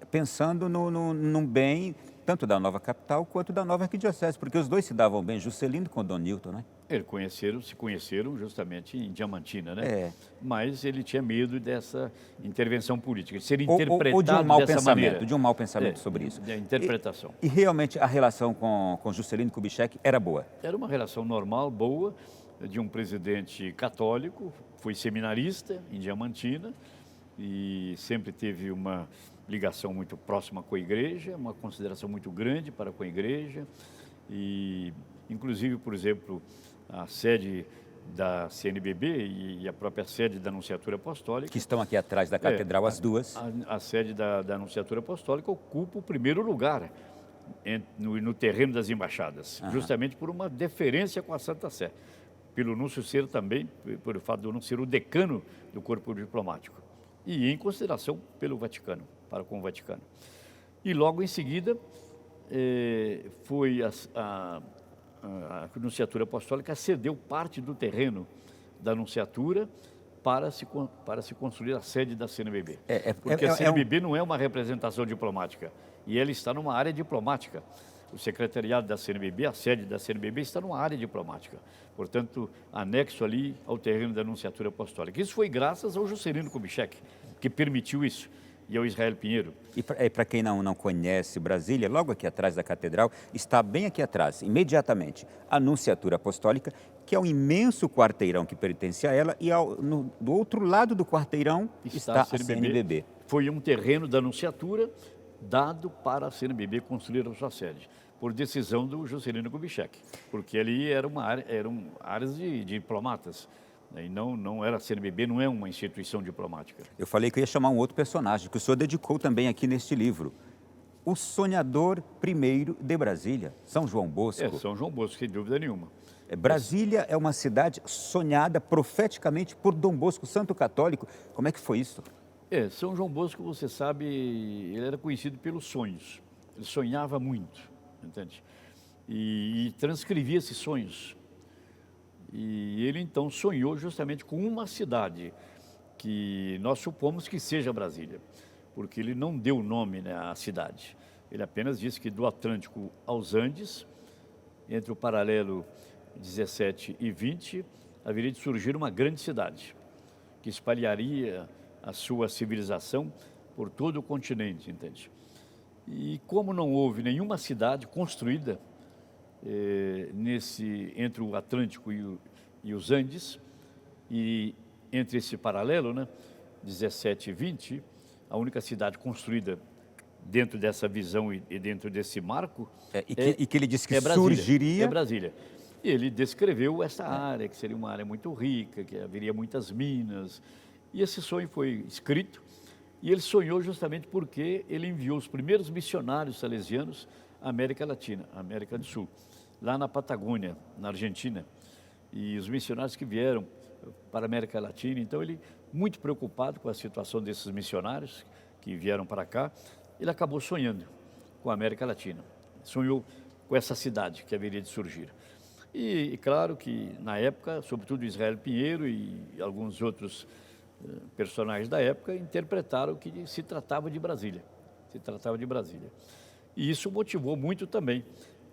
pensando num bem tanto da nova capital quanto da nova arquidiocese, porque os dois se davam bem, Juscelino com Dom Newton, né? Se conheceram justamente em Diamantina, né? É. Mas ele tinha medo dessa intervenção política, de ser interpretado ou de um mau dessa pensamento, maneira. de um mau pensamento sobre isso. De interpretação. E realmente a relação com Juscelino Kubitschek era boa? Era uma relação normal, boa, de um presidente católico, foi seminarista em Diamantina e sempre teve uma ligação muito próxima com a igreja, uma consideração muito grande para com a igreja e, inclusive, por exemplo, a sede da CNBB e a própria sede da Anunciatura Apostólica. Que estão aqui atrás da catedral, as duas. A sede da Anunciatura Apostólica ocupa o primeiro lugar no terreno das embaixadas, justamente por uma deferência com a Santa Sé, pelo Núncio ser também, por fato do Núncio ser o decano do corpo diplomático, e em consideração pelo Vaticano, para com o Vaticano. E logo em seguida foi a Anunciatura Apostólica cedeu parte do terreno da Anunciatura para se construir a sede da CNBB. Porque a CNBB não é uma representação diplomática, e ela está numa área diplomática. O secretariado da CNBB, a sede da CNBB, está numa área diplomática. Portanto, anexo ali ao terreno da Anunciatura Apostólica. Isso foi graças ao Juscelino Kubitschek, que permitiu isso, e ao Israel Pinheiro. E para quem não conhece Brasília, logo aqui atrás da catedral, está bem aqui atrás, imediatamente, a Anunciatura Apostólica, que é um imenso quarteirão que pertence a ela, e do outro lado do quarteirão está a CNBB. Foi um terreno da Anunciatura dado para a CNBB construir a sua sede, por decisão do Juscelino Kubitschek, porque ali eram áreas de diplomatas. E não era a CNBB, não é uma instituição diplomática. Eu falei que eu ia chamar um outro personagem, que o senhor dedicou também aqui neste livro. O sonhador primeiro de Brasília, São João Bosco. São João Bosco, sem dúvida nenhuma. Brasília é uma cidade sonhada profeticamente por Dom Bosco, santo católico. Como é que foi isso? São João Bosco, você sabe, ele era conhecido pelos sonhos. Ele sonhava muito, entende? E transcrevia esses sonhos. E ele, então, sonhou justamente com uma cidade que nós supomos que seja Brasília, porque ele não deu nome, né, à cidade. Ele apenas disse que do Atlântico aos Andes, entre o paralelo 17 e 20, haveria de surgir uma grande cidade, que espalharia a sua civilização por todo o continente, entende? E como não houve nenhuma cidade construída entre o Atlântico e os Andes, e entre esse paralelo, né, 17 e 20, a única cidade construída dentro dessa visão e dentro desse marco e que ele disse que Brasília, surgiria... É Brasília. E ele descreveu essa área, que seria uma área muito rica, que haveria muitas minas. E esse sonho foi escrito, e ele sonhou justamente porque ele enviou os primeiros missionários salesianos à América Latina, à América do Sul, lá na Patagônia, na Argentina. E os missionários que vieram para a América Latina, então ele, muito preocupado com a situação desses missionários que vieram para cá, ele acabou sonhando com a América Latina. Sonhou com essa cidade que haveria de surgir. E claro que, na época, sobretudo Israel Pinheiro e alguns outros personagens da época interpretaram que se tratava de Brasília. Se tratava de Brasília. E isso motivou muito também.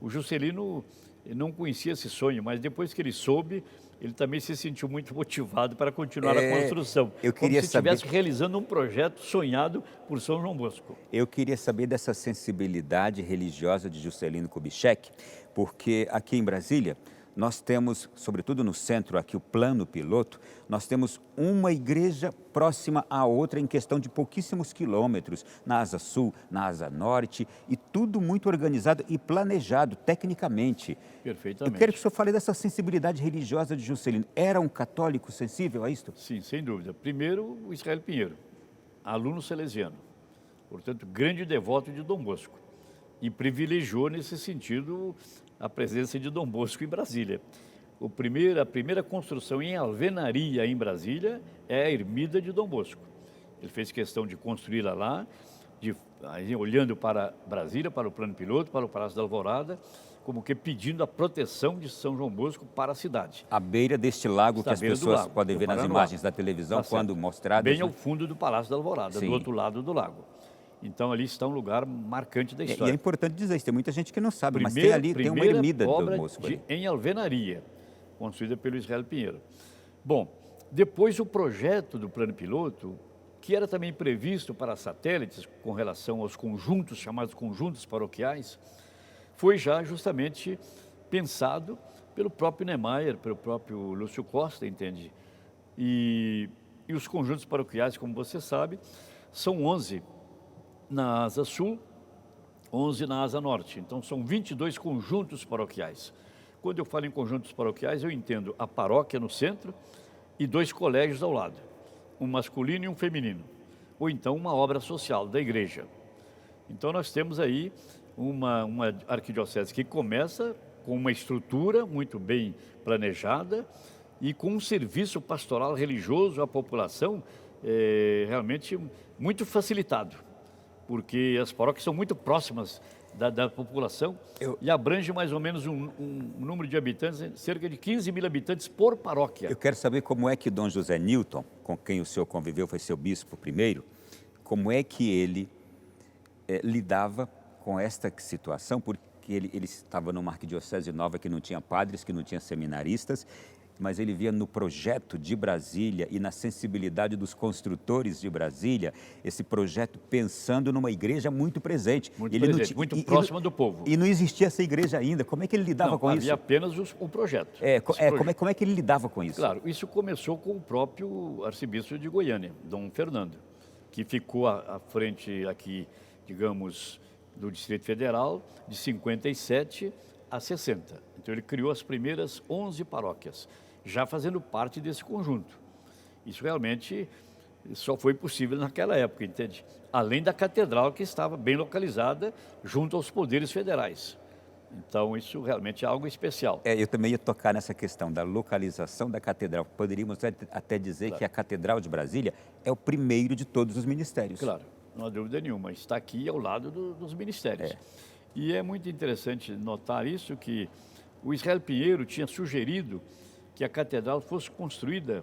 O Juscelino não conhecia esse sonho, mas depois que ele soube, ele também se sentiu muito motivado para continuar a construção. Eu queria como se estivesse realizando um projeto sonhado por São João Bosco. Eu queria saber dessa sensibilidade religiosa de Juscelino Kubitschek, porque aqui em Brasília nós temos, sobretudo no centro aqui, o plano piloto, nós temos uma igreja próxima à outra em questão de pouquíssimos quilômetros, na asa sul, na asa norte, e tudo muito organizado e planejado tecnicamente. Perfeitamente. Eu quero que o senhor fale dessa sensibilidade religiosa de Juscelino. Era um católico sensível a isto? Sim, sem dúvida. Primeiro, o Israel Pinheiro, aluno salesiano, portanto, grande devoto de Dom Bosco, e privilegiou nesse sentido a presença de Dom Bosco em Brasília. A primeira construção em alvenaria em Brasília é a ermida de Dom Bosco. Ele fez questão de construí-la lá, olhando para Brasília, para o plano piloto, para o Palácio da Alvorada, como que pedindo a proteção de São João Bosco para a cidade. À beira deste lago que as pessoas podem ver nas imagens da televisão quando mostradas. Bem ao fundo do Palácio da Alvorada, do outro lado do lago. Então, ali está um lugar marcante da história. E é importante dizer isso, tem muita gente que não sabe, mas tem ali, tem uma ermida de Dom Bosco. Em alvenaria, construída pelo Israel Pinheiro. Bom, depois o projeto do plano piloto, que era também previsto para satélites, com relação aos conjuntos, chamados conjuntos paroquiais, foi já justamente pensado pelo próprio Niemeyer, pelo próprio Lúcio Costa, entende? E os conjuntos paroquiais, como você sabe, são 11 na asa sul, 11 na asa norte. Então, são 22 conjuntos paroquiais. Quando eu falo em conjuntos paroquiais, eu entendo a paróquia no centro e 2 colégios ao lado, um masculino e um feminino, ou então uma obra social da igreja. Então, nós temos aí uma arquidiocese que começa com uma estrutura muito bem planejada e com um serviço pastoral religioso à população realmente muito facilitado, porque as paróquias são muito próximas da população e abrange mais ou menos um número de habitantes, cerca de 15 mil habitantes por paróquia. Eu quero saber como é que Dom José Newton, com quem o senhor conviveu, foi seu bispo primeiro, como é que ele lidava com esta situação, porque ele estava numa arquidiocese nova que não tinha padres, que não tinha seminaristas, mas ele via no projeto de Brasília e na sensibilidade dos construtores de Brasília, esse projeto pensando numa igreja muito presente. Muito próxima do povo. E não existia essa igreja ainda. Como é que ele lidava com isso? Havia apenas o projeto. Como é que ele lidava com isso? Claro, isso começou com o próprio arcebispo de Goiânia, Dom Fernando, que ficou à frente aqui, digamos, do Distrito Federal, de 57 a 60. Então, ele criou as primeiras 11 paróquias, já fazendo parte desse conjunto. Isso realmente só foi possível naquela época, entende? Além da catedral, que estava bem localizada junto aos poderes federais. Então, isso realmente é algo especial. Eu também ia tocar nessa questão da localização da catedral. Poderíamos até dizer que a Catedral de Brasília é o primeiro de todos os ministérios. Claro, não há dúvida nenhuma. Está aqui ao lado dos ministérios. E é muito interessante notar isso, que o Israel Pinheiro tinha sugerido que a catedral fosse construída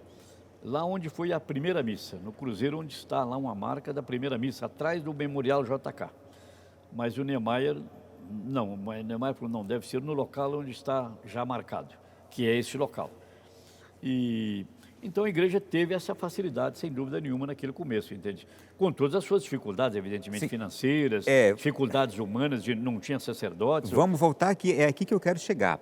lá onde foi a primeira missa, no cruzeiro onde está lá uma marca da primeira missa, atrás do Memorial JK. Mas o Niemeyer falou, não, deve ser no local onde está já marcado, que é esse local. E então a igreja teve essa facilidade, sem dúvida nenhuma, naquele começo, entende? Com todas as suas dificuldades, evidentemente, financeiras, dificuldades humanas, não tinha sacerdotes. Vamos voltar aqui, é aqui que eu quero chegar.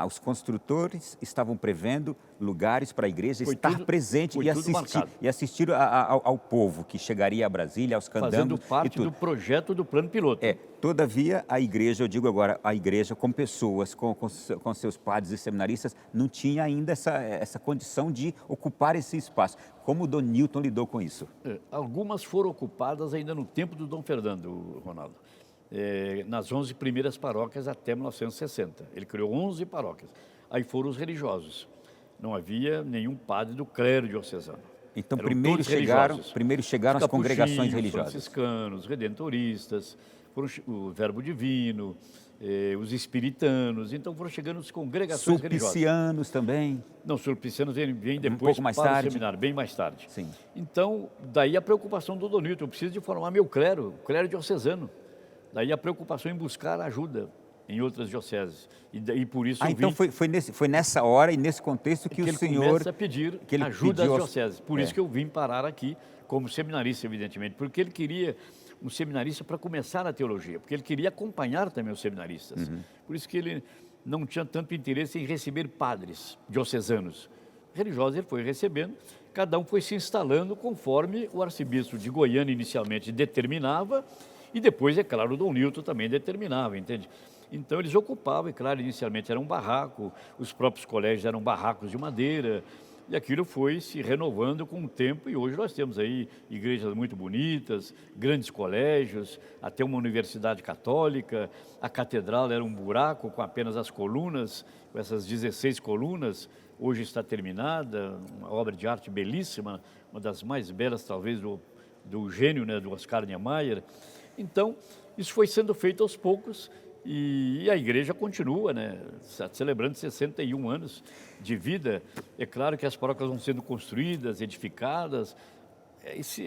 Os construtores estavam prevendo lugares para a igreja estar presente e assistir ao povo que chegaria a Brasília, aos candangos. Fazendo parte do projeto do plano piloto. Todavia, a igreja, eu digo agora, a igreja com pessoas, com seus padres e seminaristas, não tinha ainda essa condição de ocupar esse espaço. Como o Dom Newton lidou com isso? Algumas foram ocupadas ainda no tempo do Dom Fernando, Ronaldo. Nas 11 primeiras paróquias até 1960. Ele criou 11 paróquias. Aí foram os religiosos. Não havia nenhum padre do clero diocesano. Então, primeiro chegaram as congregações religiosas. Franciscanos, redentoristas, o Verbo Divino, os espiritanos. Então, foram chegando as congregações religiosas. Sulpicianos também. Não, sulpicianos vêm depois pouco mais para tarde. o seminário, bem mais tarde. Sim. Então, daí a preocupação do Dom Newton. Eu preciso de formar meu clero, o clero diocesano. Daí a preocupação em buscar ajuda em outras dioceses. E por isso então foi nessa hora e nesse contexto que o senhor começa a pedir ajuda às dioceses. Por isso que eu vim parar aqui como seminarista, evidentemente, porque ele queria um seminarista para começar a teologia, porque ele queria acompanhar também os seminaristas. Por isso que ele não tinha tanto interesse em receber padres diocesanos. Religiosos ele foi recebendo, cada um foi se instalando conforme o arcebispo de Goiânia inicialmente determinava. E depois, é claro, o Dom Newton também determinava, entende? Então, eles ocupavam, e claro, inicialmente era um barraco, os próprios colégios eram barracos de madeira, e aquilo foi se renovando com o tempo, e hoje nós temos aí igrejas muito bonitas, grandes colégios, até uma universidade católica, a catedral era um buraco com apenas as colunas, com essas 16 colunas, hoje está terminada, uma obra de arte belíssima, uma das mais belas, talvez, do gênio, né, do Oscar Niemeyer. Então, isso foi sendo feito aos poucos e a igreja continua, né, celebrando 61 anos de vida. É claro que as paróquias vão sendo construídas, edificadas.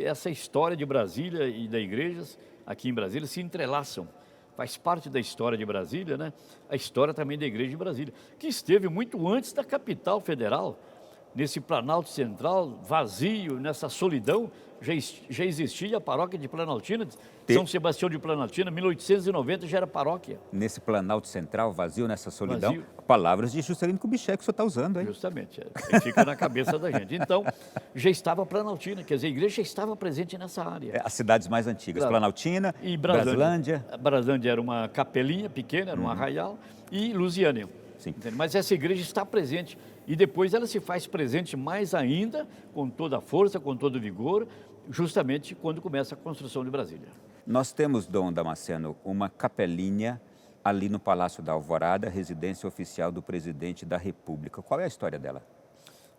Essa história de Brasília e da igreja aqui em Brasília se entrelaçam. Faz parte da história de Brasília, né? A história também da igreja de Brasília, que esteve muito antes da capital federal. nesse Planalto Central, vazio, nessa solidão, já existia a paróquia de Planaltina, São Sebastião de Planaltina, 1890 já era paróquia. Nesse Planalto Central, vazio, nessa solidão, Vazio. Palavras de Juscelino Kubitschek que o senhor está usando, hein? Justamente, fica na cabeça da gente. Então, já estava Planaltina, quer dizer, a igreja já estava presente nessa área. As cidades mais antigas, Claro. Planaltina, E Braslândia. Braslândia era uma capelinha pequena, era um arraial, e Lusiânia. Sim. Entende? Mas essa igreja está presente e depois ela se faz presente mais ainda, com toda a força, com todo o vigor, justamente quando começa a construção de Brasília. Nós temos, Dom Damasceno, uma capelinha ali no Palácio da Alvorada, residência oficial do presidente da República. Qual é a história dela?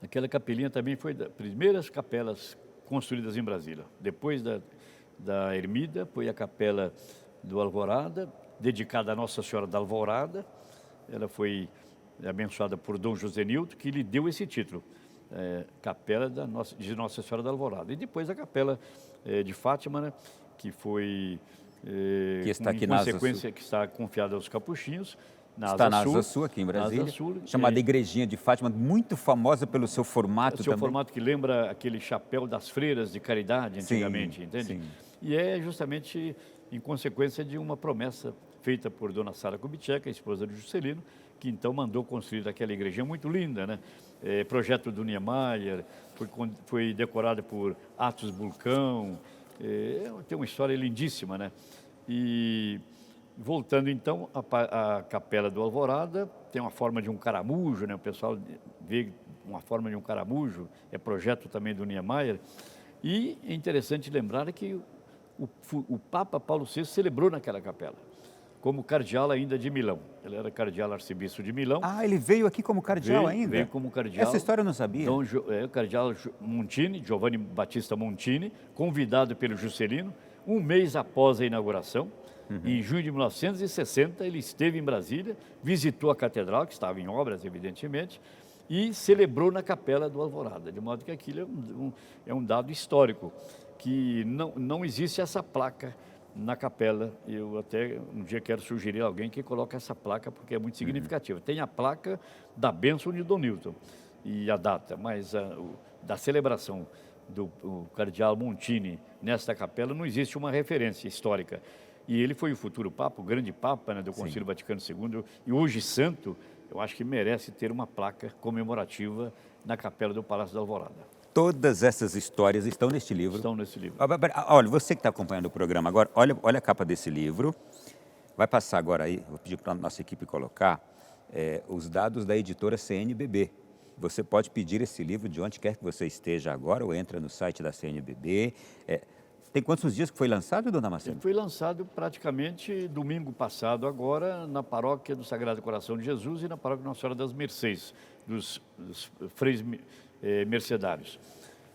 Aquela capelinha também foi das primeiras capelas construídas em Brasília. Depois da Ermida, foi a capela do Alvorada, dedicada a Nossa Senhora da Alvorada. Ela foi abençoada por Dom José Nilton, que lhe deu esse título, Capela de Nossa Senhora da Alvorada. E depois a capela de Fátima, né, que foi, que está aqui em na Asa consequência, que está confiada aos capuchinhos. Está na Asa Sul, aqui em Brasília, chamada Igrejinha de Fátima, muito famosa pelo seu formato também. O seu formato que lembra aquele chapéu das freiras de caridade antigamente, entende? Sim. E é justamente em consequência de uma promessa feita por Dona Sara Kubitschek, a esposa de Juscelino, que então mandou construir aquela igrejinha muito linda, né? Projeto do Niemeyer, foi decorada por Atos Bulcão, tem uma história lindíssima, né? E voltando então à Capela do Alvorada, tem uma forma de um caramujo, né? O pessoal vê uma forma de um caramujo, é projeto também do Niemeyer. E é interessante lembrar que o Papa Paulo VI celebrou naquela capela, como cardeal ainda de Milão. Ele era cardeal arcebispo de Milão. Ah, ele veio aqui como cardeal ainda? Veio como cardeal. Essa história eu não sabia. O cardeal Montini, Giovanni Battista Montini, convidado pelo Juscelino, um mês após a inauguração. Em junho de 1960, ele esteve em Brasília, visitou a catedral, que estava em obras, evidentemente, e celebrou na Capela do Alvorada, de modo que aquilo é um dado histórico, que não existe essa placa na capela. Eu até um dia quero sugerir a alguém que coloque essa placa, porque é muito significativa. Tem a placa da bênção de Dom Nilton e a data, mas da celebração do cardeal Montini nesta capela não existe uma referência histórica. E ele foi o futuro Papa, o grande Papa, né, do Concílio Vaticano II, e hoje santo, eu acho que merece ter uma placa comemorativa na capela do Palácio da Alvorada. Todas essas histórias estão neste livro. Estão nesse livro. Olha, você que está acompanhando o programa agora, olha a capa desse livro. Vai passar agora aí, vou pedir para a nossa equipe colocar, os dados da editora CNBB. Você pode pedir esse livro de onde quer que você esteja agora, ou entra no site da CNBB. Tem quantos dias que foi lançado, Dona Marcela? Ele foi lançado praticamente domingo passado, agora, na paróquia do Sagrado Coração de Jesus e na paróquia Nossa Senhora das Mercês, dos freios mercedários.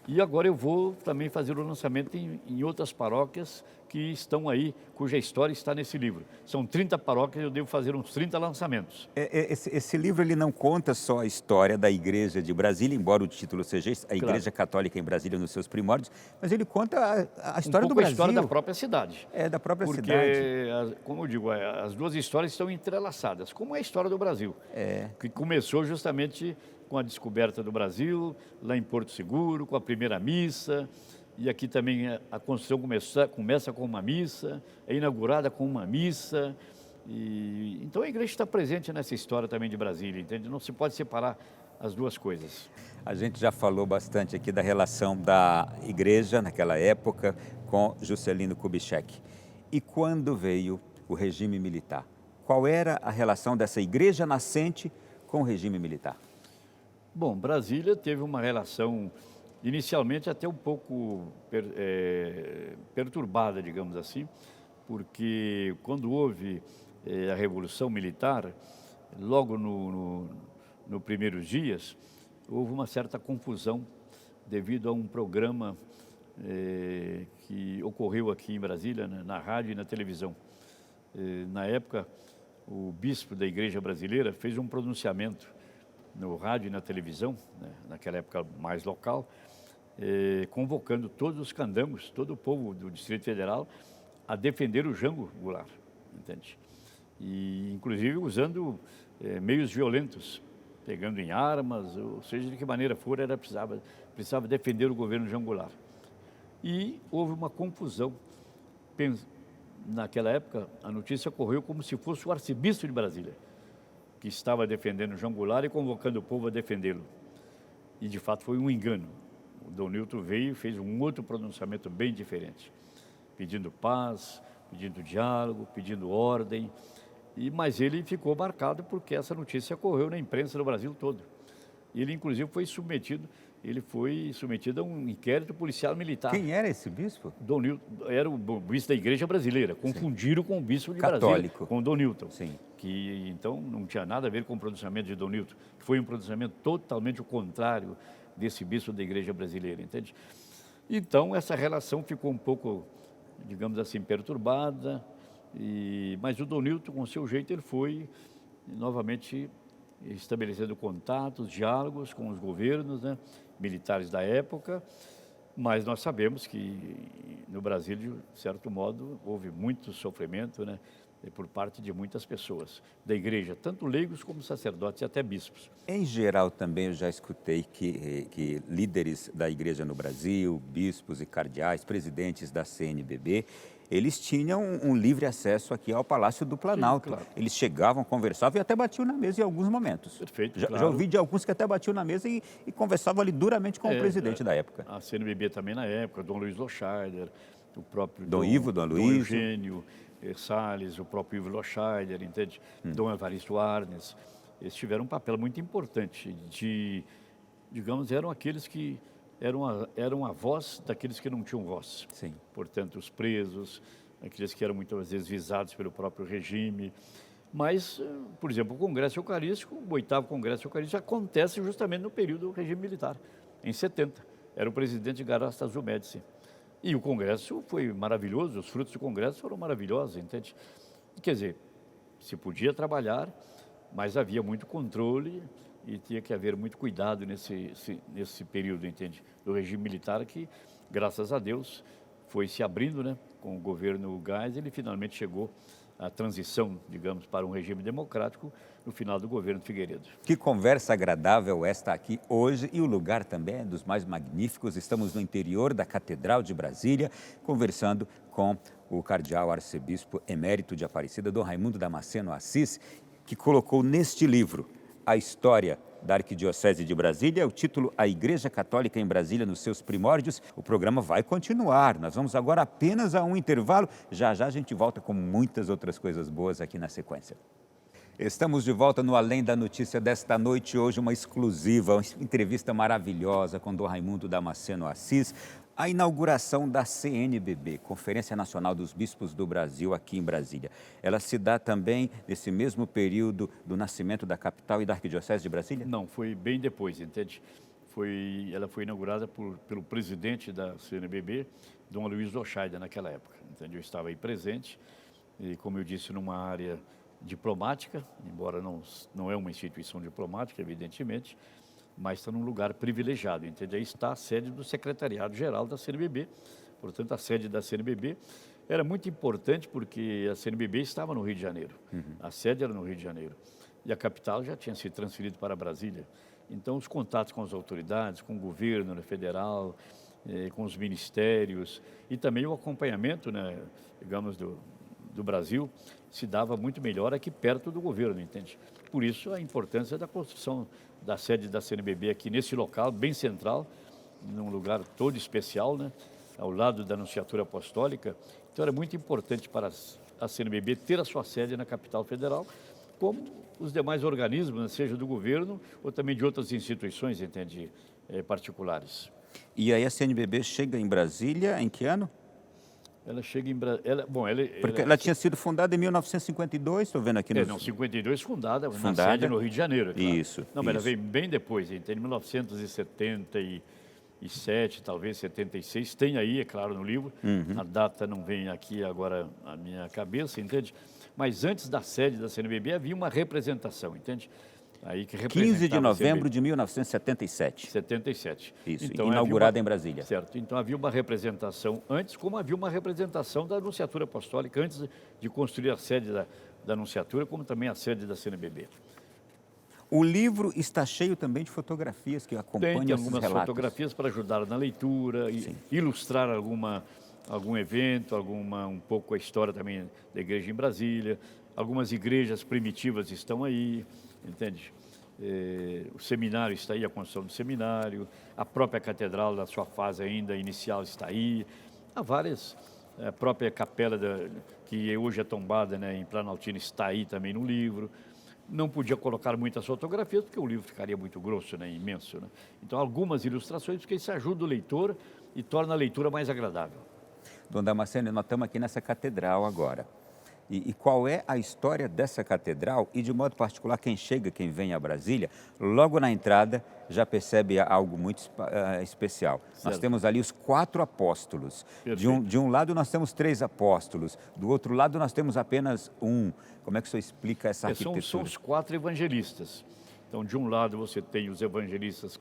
E agora eu vou também fazer o lançamento em outras paróquias que estão aí, cuja história está nesse livro. São 30 paróquias, eu devo fazer uns 30 lançamentos. Esse livro ele não conta só a história da Igreja de Brasília, embora o título seja a Igreja Católica em Brasília nos seus primórdios, mas ele conta a história do Brasil. A história da própria cidade. Da própria cidade. Porque, como eu digo, as duas histórias estão entrelaçadas, como é a história do Brasil, que começou justamente com a descoberta do Brasil, lá em Porto Seguro, com a primeira missa, e aqui também a construção começa com uma missa, é inaugurada com uma missa, então a igreja está presente nessa história também de Brasília, entende? Não se pode separar as duas coisas. A gente já falou bastante aqui da relação da igreja naquela época com Juscelino Kubitschek. E quando veio o regime militar? Qual era a relação dessa igreja nascente com o regime militar? Bom, Brasília teve uma relação inicialmente até um pouco perturbada, digamos assim, porque quando houve a Revolução Militar, logo nos primeiros dias, houve uma certa confusão devido a um programa que ocorreu aqui em Brasília, na rádio e na televisão. Na época, o bispo da Igreja Brasileira fez um pronunciamento no rádio e na televisão, né, naquela época mais local, convocando todos os candangos, todo o povo do Distrito Federal a defender o Jango Goulart, entende? E, inclusive, usando meios violentos pegando em armas, ou seja, de que maneira for, precisava defender o governo João Goulart. E houve uma confusão. Naquela época, a notícia correu como se fosse o arcebispo de Brasília, que estava defendendo João Goulart e convocando o povo a defendê-lo. E, de fato, foi um engano. O Dom Nilton veio e fez um outro pronunciamento bem diferente, pedindo paz, pedindo diálogo, pedindo ordem. Mas ele ficou marcado porque essa notícia correu na imprensa do Brasil todo. Ele, inclusive, foi submetido a um inquérito policial militar. Quem era esse bispo? Dom Nilton era o bispo da Igreja Brasileira. Confundiram com o bispo de Brasília, católico, com o Dom Nilton. Sim. Que, então, não tinha nada a ver com o pronunciamento de Dom Nilton, que foi um pronunciamento totalmente o contrário desse bispo da Igreja Brasileira, entende? Então, essa relação ficou um pouco, digamos assim, perturbada, mas o Dom Nilton, com o seu jeito, ele foi novamente estabelecendo contatos, diálogos com os governos, né, militares da época, mas nós sabemos que no Brasil, de certo modo, houve muito sofrimento, né, por parte de muitas pessoas da igreja, tanto leigos como sacerdotes e até bispos. Em geral, também eu já escutei que líderes da igreja no Brasil, bispos e cardeais, presidentes da CNBB, eles tinham um livre acesso aqui ao Palácio do Planalto. Sim, claro. Eles chegavam, conversavam e até batiam na mesa em alguns momentos. Perfeito, já, claro. Já ouvi de alguns que até batiam na mesa e conversavam ali duramente com o presidente da época. A CNBB também na época, Dom Luiz Loscheider, o próprio Dom Ivo, Dom Luiz, Eugênio Salles, o próprio Ivo Loscheider, entende? Dom Evaristo Arnes. Eles tiveram um papel muito importante digamos, eram aqueles que eram a voz daqueles que não tinham voz. Sim. Portanto, os presos, aqueles que eram muitas vezes visados pelo próprio regime. Mas, por exemplo, o Congresso Eucarístico, o 8º Congresso Eucarístico, acontece justamente no período do regime militar, em 70. Era o presidente Garrastazu Médici. E o Congresso foi maravilhoso, os frutos do Congresso foram maravilhosos, entende? Quer dizer, se podia trabalhar, mas havia muito controle e tinha que haver muito cuidado nesse período, entende? Do regime militar que, graças a Deus, foi se abrindo, né? Com o governo Geisel, ele finalmente chegou à transição, digamos, para um regime democrático no final do governo Figueiredo. Que conversa agradável esta aqui hoje, e o lugar também é dos mais magníficos. Estamos no interior da Catedral de Brasília, conversando com o cardeal arcebispo emérito de Aparecida, Dom Raimundo Damasceno Assis, que colocou neste livro a história da Arquidiocese de Brasília, o título A Igreja Católica em Brasília nos seus primórdios. O programa vai continuar, nós vamos agora apenas a um intervalo, já já a gente volta com muitas outras coisas boas aqui na sequência. Estamos de volta no Além da Notícia desta noite, hoje uma exclusiva, uma entrevista maravilhosa com Dom Raimundo Damasceno Assis, a inauguração da CNBB, Conferência Nacional dos Bispos do Brasil, aqui em Brasília. Ela se dá também nesse mesmo período do nascimento da capital e da Arquidiocese de Brasília? Não, foi bem depois, entende? Ela foi inaugurada pelo presidente da CNBB, Dom Luiz Loscheider, naquela época. Entende? Eu estava aí presente e, como eu disse, numa área diplomática, embora não é uma instituição diplomática, evidentemente, mas está num lugar privilegiado, entende? Aí está a sede do Secretariado-Geral da CNBB, portanto, a sede da CNBB era muito importante porque a CNBB estava no Rio de Janeiro, a sede era no Rio de Janeiro, e a capital já tinha sido transferida para Brasília. Então, os contatos com as autoridades, com o governo federal, com os ministérios, e também o acompanhamento, né, digamos, do Brasil, se dava muito melhor aqui perto do governo, entende? Por isso, a importância da construção da sede da CNBB aqui nesse local, bem central, num lugar todo especial, né? Ao lado da Anunciatura Apostólica. Então, era muito importante para a CNBB ter a sua sede na capital federal, como os demais organismos, né? Seja do governo ou também de outras instituições, entende, particulares. E aí a CNBB chega em Brasília em que ano? Ela chega em Brasília... Porque ela tinha sido fundada em 1952, estou vendo aqui no... Não, 52 fundada na sede no Rio de Janeiro, é claro. Isso. Não, mas ela veio bem depois, em 1977, talvez 76, tem aí, é claro, no livro, a data não vem aqui agora à minha cabeça, entende? Mas antes da sede da CNBB havia uma representação, entende? Aí que 15 de novembro de 1977. 77. Isso, então, inaugurada em Brasília. Certo. Então havia uma representação antes, como havia uma representação da Anunciatura Apostólica antes de construir a sede da Anunciatura, como também a sede da CNBB. O livro está cheio também de fotografias que acompanham Tem esses algumas relatos. fotografias para ajudar na leitura, ilustrar algum evento, um pouco a história também da igreja em Brasília. Algumas igrejas primitivas estão aí, entende? O seminário está aí, a construção do seminário, a própria catedral, na sua fase ainda inicial, está aí. Há várias, a própria capela que hoje é tombada, né, em Planaltina, está aí também no livro. Não podia colocar muitas fotografias, porque o livro ficaria muito grosso, né, imenso. Né? Então, algumas ilustrações, porque isso ajuda o leitor e torna a leitura mais agradável. Dom Damasceno, nós estamos aqui nessa catedral agora. E qual é a história dessa catedral? E, de modo particular, quem chega, quem vem a Brasília, logo na entrada já percebe algo muito especial. Certo. Nós temos ali os 4 apóstolos. De um lado nós temos 3 apóstolos, do outro lado nós temos apenas um. Como é que o senhor explica essa arquitetura? São os 4 evangelistas. Então, de um lado você tem os evangelistas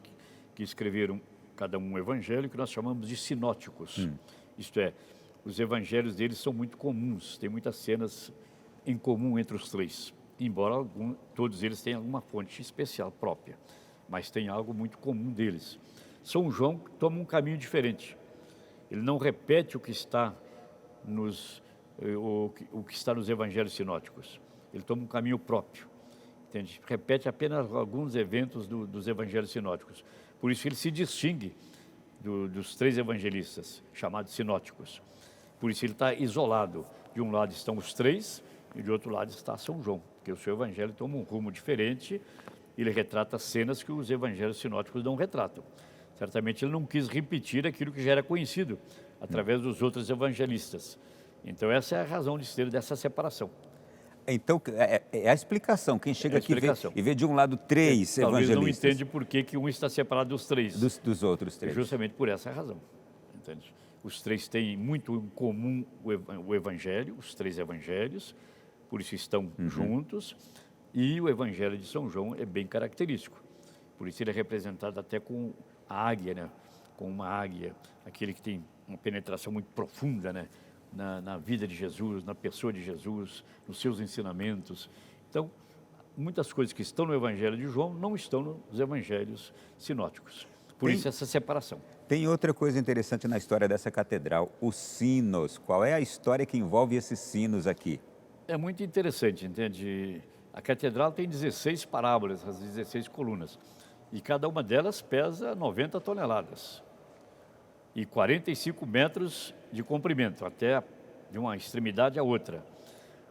que escreveram cada um evangelho, que nós chamamos de sinóticos. Isto é, os evangelhos deles são muito comuns, tem muitas cenas em comum entre os 3, embora todos eles tenham alguma fonte especial própria, mas tem algo muito comum deles. São João toma um caminho diferente, ele não repete o que está nos evangelhos sinóticos, ele toma um caminho próprio, entende? Repete apenas alguns eventos dos evangelhos sinóticos, por isso ele se distingue dos 3 evangelistas, chamados sinóticos. Por isso ele está isolado. De um lado estão os 3 e de outro lado está São João, porque o seu evangelho toma um rumo diferente, ele retrata cenas que os evangelhos sinóticos não retratam. Certamente ele não quis repetir aquilo que já era conhecido através dos outros evangelistas. Então essa é a razão de ser dessa separação. Então, é a explicação. Quem chega aqui e vê de um lado 3 evangelistas. Talvez não entende por que um está separado dos 3. Dos outros 3. Justamente por essa razão. Entende? Os 3 têm muito em comum o evangelho, os 3 evangelhos, por isso estão juntos, e o evangelho de São João é bem característico. Por isso ele é representado até com a águia, né? Com uma águia, aquele que tem uma penetração muito profunda, né? Na vida de Jesus, na pessoa de Jesus, nos seus ensinamentos. Então, muitas coisas que estão no evangelho de João não estão nos evangelhos sinóticos. Por isso essa separação. Tem outra coisa interessante na história dessa catedral, os sinos. Qual é a história que envolve esses sinos aqui? É muito interessante, entende? A catedral tem 16 parábolas, as 16 colunas, e cada uma delas pesa 90 toneladas e 45 metros de comprimento, até de uma extremidade à outra.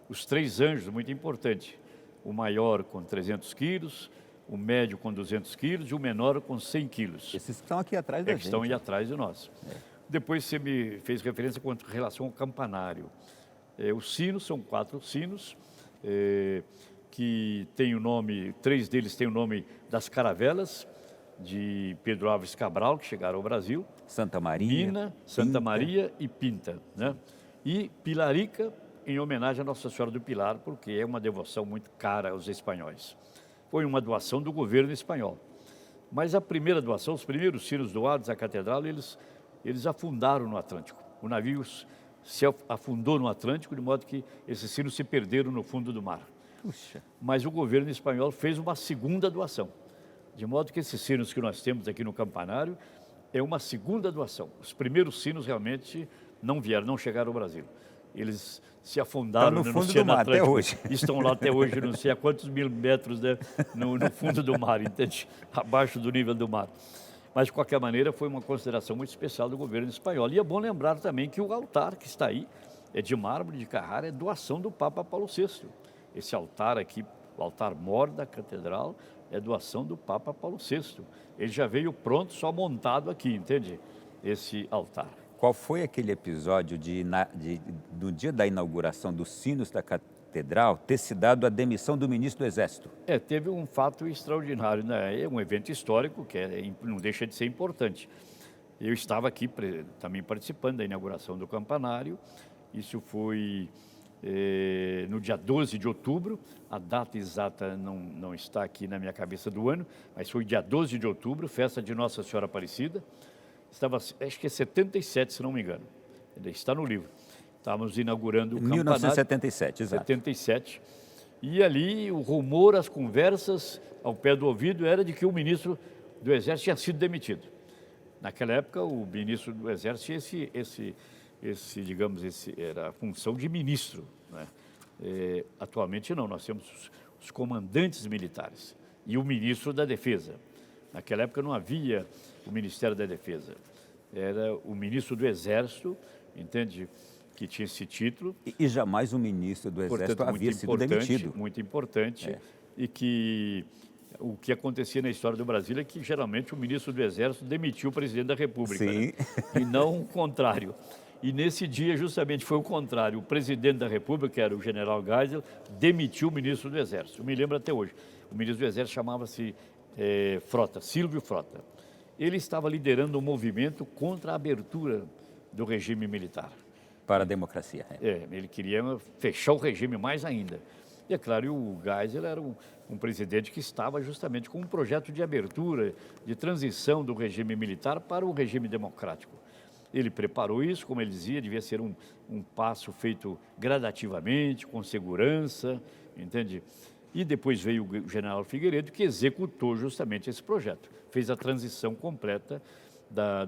Os 3 anjos, muito importante, o maior com 300 quilos, o médio com 200 quilos e o menor com 100 quilos. Esses que estão aqui atrás da gente. Estão aí atrás de nós. Depois você me fez referência com relação ao campanário. Os sinos são 4 sinos, que tem o nome, 3 deles têm o nome das caravelas, de Pedro Álvares Cabral, que chegaram ao Brasil. Santa Maria. Mina, Santa Maria e Pinta. Né? E Pilarica, em homenagem a Nossa Senhora do Pilar, porque é uma devoção muito cara aos espanhóis. Foi uma doação do governo espanhol. Mas a primeira doação, os primeiros sinos doados à catedral, eles afundaram no Atlântico. O navio se afundou no Atlântico, de modo que esses sinos se perderam no fundo do mar. Puxa. Mas o governo espanhol fez uma segunda doação. De modo que esses sinos que nós temos aqui no campanário é uma segunda doação. Os primeiros sinos realmente não chegaram ao Brasil. Eles se afundaram no fundo do mar até hoje. Estão lá até hoje, não sei a quantos mil metros, né, no fundo do mar, entende? Abaixo do nível do mar. Mas, de qualquer maneira, foi uma consideração muito especial do governo espanhol. E é bom lembrar também que o altar que está aí é de mármore de Carrara, é doação do Papa Paulo VI. Esse altar aqui, o altar-mor da catedral, é doação do Papa Paulo VI. Ele já veio pronto, só montado aqui, entende? Esse altar. Qual foi aquele episódio do dia da inauguração dos sinos da catedral ter se dado a demissão do ministro do Exército? Teve um fato extraordinário, né? É um evento histórico que não deixa de ser importante. Eu estava aqui também participando da inauguração do campanário. Isso foi no dia 12 de outubro, a data exata não está aqui na minha cabeça do ano, mas foi dia 12 de outubro, festa de Nossa Senhora Aparecida. Estava, acho que é 77, se não me engano. Está no livro. Estávamos inaugurando o campanário. 1977, exato. 77. E ali o rumor, as conversas ao pé do ouvido era de que o ministro do Exército tinha sido demitido. Naquela época, o ministro do Exército era a função de ministro, né? Atualmente não, nós temos os comandantes militares e o ministro da Defesa. Naquela época não havia o Ministério da Defesa, era o ministro do Exército, entende, que tinha esse título. E jamais o ministro do Exército havia sido demitido. Muito importante, e que o que acontecia na história do Brasil é que geralmente o ministro do Exército demitiu o presidente da República, Sim. né? E não o contrário. E nesse dia, justamente, foi o contrário. O presidente da República, que era o general Geisel, demitiu o ministro do Exército. Eu me lembro até hoje. O ministro do Exército chamava-se Frota, Silvio Frota. Ele estava liderando um movimento contra a abertura do regime militar. Para a democracia. Ele queria fechar o regime mais ainda. E é claro, o Geisel era um presidente que estava justamente com um projeto de abertura, de transição do regime militar para o regime democrático. Ele preparou isso, como ele dizia, devia ser um passo feito gradativamente, com segurança, entende? E depois veio o general Figueiredo, que executou justamente esse projeto. Fez a transição completa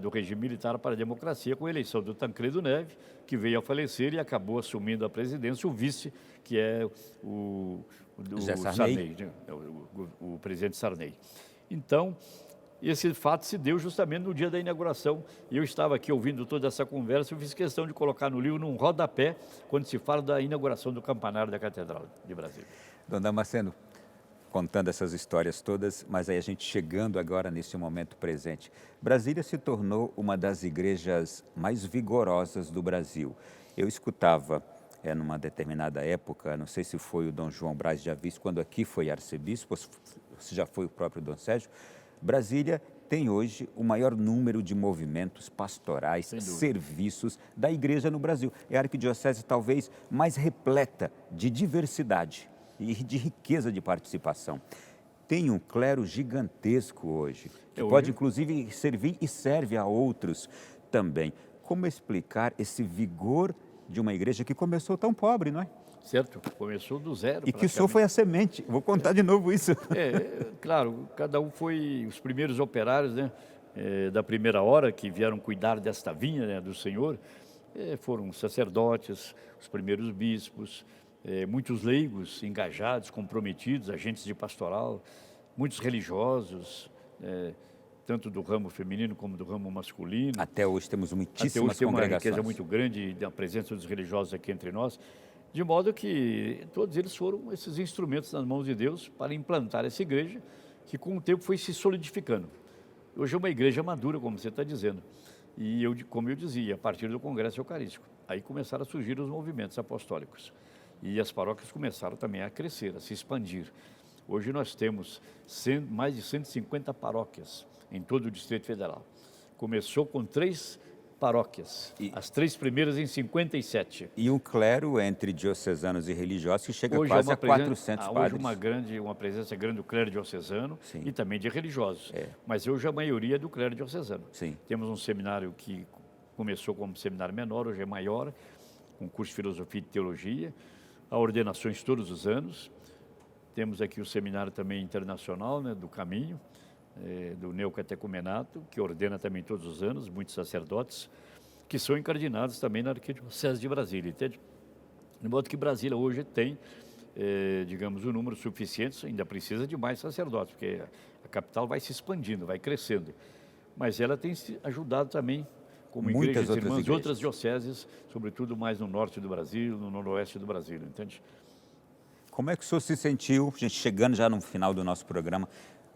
do regime militar para a democracia, com a eleição do Tancredo Neves, que veio a falecer e acabou assumindo a presidência, o vice, que é o Sarney, né? o presidente Sarney. Então, esse fato se deu justamente no dia da inauguração. E eu estava aqui ouvindo toda essa conversa, eu fiz questão de colocar no livro num rodapé, quando se fala da inauguração do campanário da Catedral de Brasília. Dom Damasceno, contando essas histórias todas, mas aí a gente chegando agora nesse momento presente. Brasília se tornou uma das igrejas mais vigorosas do Brasil. Eu escutava, numa determinada época, não sei se foi o Dom João Braz de Avis, quando aqui foi arcebispo, se já foi o próprio Dom Sérgio, Brasília tem hoje o maior número de movimentos pastorais, serviços da igreja no Brasil. É a arquidiocese talvez mais repleta de diversidade e de riqueza de participação. Tem um clero gigantesco hoje, que pode inclusive servir e serve a outros também. Como explicar esse vigor de uma igreja que começou tão pobre, não é? Certo, começou do zero. E que o senhor foi a semente. Vou contar de novo isso. Claro, cada um foi os primeiros operários, né, da primeira hora que vieram cuidar desta vinha, né, do Senhor. Foram sacerdotes, os primeiros bispos, muitos leigos engajados, comprometidos, agentes de pastoral, muitos religiosos, tanto do ramo feminino como do ramo masculino. Até hoje temos muitíssimas congregações. Até hoje tem uma riqueza muito grande da presença dos religiosos aqui entre nós. De modo que todos eles foram esses instrumentos nas mãos de Deus para implantar essa igreja, que com o tempo foi se solidificando. Hoje é uma igreja madura, como você está dizendo. E como eu dizia, a partir do Congresso Eucarístico, aí começaram a surgir os movimentos apostólicos. E as paróquias começaram também a crescer, a se expandir. Hoje nós temos mais de 150 paróquias em todo o Distrito Federal. Começou com 3 paróquias, as 3 primeiras em 57. E um clero entre diocesanos e religiosos que chega hoje quase a 400 padres. Hoje uma presença grande do clero diocesano. Sim. E também de religiosos. Mas hoje a maioria é do clero diocesano. Sim. Temos um seminário que começou como seminário menor, hoje é maior, com curso de filosofia e teologia, há ordenações todos os anos. Temos aqui o seminário também internacional, né, do Caminho, do Neocatecumenato, que ordena também todos os anos, muitos sacerdotes, que são encardinados também na Arquidiocese de Brasília, entende? De modo que Brasília hoje tem, digamos, um número suficiente, ainda precisa de mais sacerdotes, porque a capital vai se expandindo, vai crescendo. Mas ela tem se ajudado também, como igrejas irmãs, outras dioceses, sobretudo mais no norte do Brasil, no noroeste do Brasil, entende? Como é que o senhor se sentiu, gente, chegando já no final do nosso programa,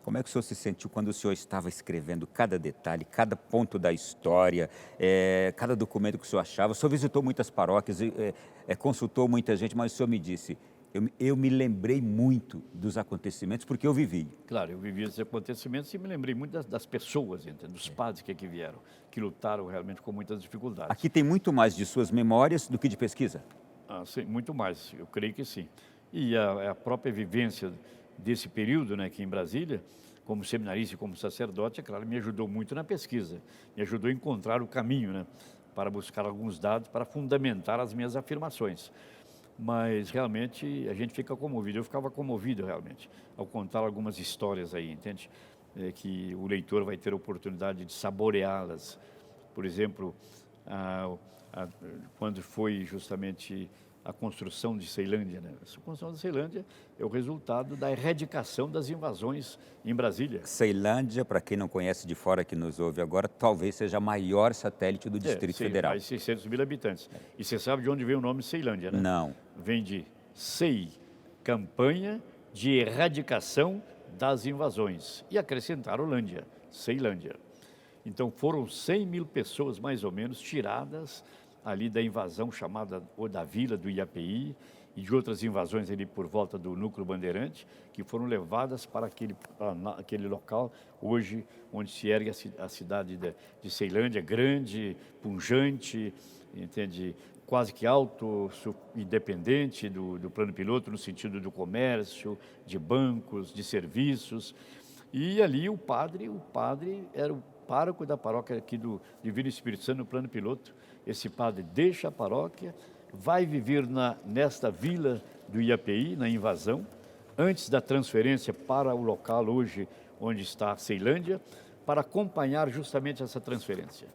como é que o senhor se sentiu quando o senhor estava escrevendo cada detalhe, cada ponto da história, cada documento que o senhor achava? O senhor visitou muitas paróquias, consultou muita gente, mas o senhor me disse, eu me lembrei muito dos acontecimentos porque eu vivi. Claro, eu vivi esses acontecimentos e me lembrei muito das pessoas, entende? Dos padres que aqui vieram, que lutaram realmente com muitas dificuldades. Aqui tem muito mais de suas memórias do que de pesquisa? Sim, muito mais, eu creio que sim. E a própria vivência desse período, né, aqui em Brasília, como seminarista e como sacerdote, é claro, me ajudou muito na pesquisa, me ajudou a encontrar o caminho, né, para buscar alguns dados, para fundamentar as minhas afirmações. mas realmente a gente fica comovido. Eu ficava comovido realmente ao contar algumas histórias aí, entende? Que o leitor vai ter a oportunidade de saboreá-las. Por exemplo, quando foi justamente a construção de Ceilândia, né? A construção de Ceilândia é o resultado da erradicação das invasões em Brasília. Ceilândia, para quem não conhece de fora que nos ouve agora, talvez seja a maior satélite do Distrito Federal. Mais 600 mil habitantes. E você sabe de onde vem o nome Ceilândia, né? Não. Vem de CEI, Campanha de Erradicação das Invasões. E acrescentaram Lândia, Ceilândia. Então foram 100 mil pessoas, mais ou menos, tiradas ali da invasão chamada, ou da Vila do IAPI, e de outras invasões ali por volta do Núcleo Bandeirante, que foram levadas para aquele local, hoje, onde se ergue a cidade de Ceilândia, grande, pujante, entende? Quase que independente do plano piloto, no sentido do comércio, de bancos, de serviços. E ali o padre era o pároco da paróquia aqui do Divino Espírito Santo, no plano piloto. Esse padre deixa a paróquia, vai viver nesta vila do IAPI, na invasão, antes da transferência para o local hoje onde está a Ceilândia, para acompanhar justamente essa transferência.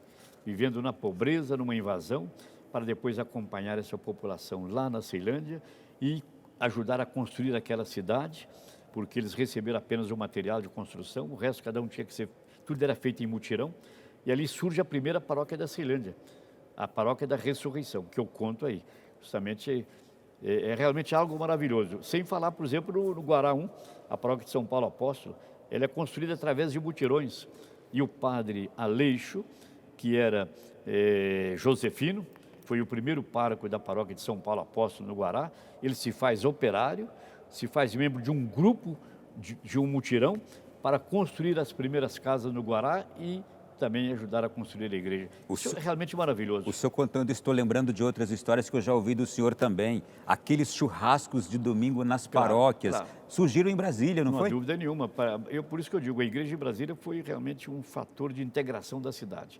Vivendo na pobreza, numa invasão, para depois acompanhar essa população lá na Ceilândia e ajudar a construir aquela cidade, porque eles receberam apenas o material de construção, o resto cada um tinha que ser, tudo era feito em mutirão, e ali surge a primeira paróquia da Ceilândia, a paróquia da Ressurreição, que eu conto aí. Justamente é realmente algo maravilhoso. Sem falar, por exemplo, no Guará 1, a paróquia de São Paulo Apóstolo, ela é construída através de mutirões. E o padre Aleixo, que era josefino, foi o primeiro pároco da paróquia de São Paulo Apóstolo no Guará, ele se faz operário, se faz membro de um grupo, de um mutirão, para construir as primeiras casas no Guará e também ajudar a construir a igreja. Isso é realmente maravilhoso. O senhor contando, estou lembrando de outras histórias que eu já ouvi do senhor também. Aqueles churrascos de domingo nas paróquias. Surgiram em Brasília, não foi? Não há dúvida nenhuma. Por isso que eu digo, a igreja de Brasília foi realmente um fator de integração da cidade.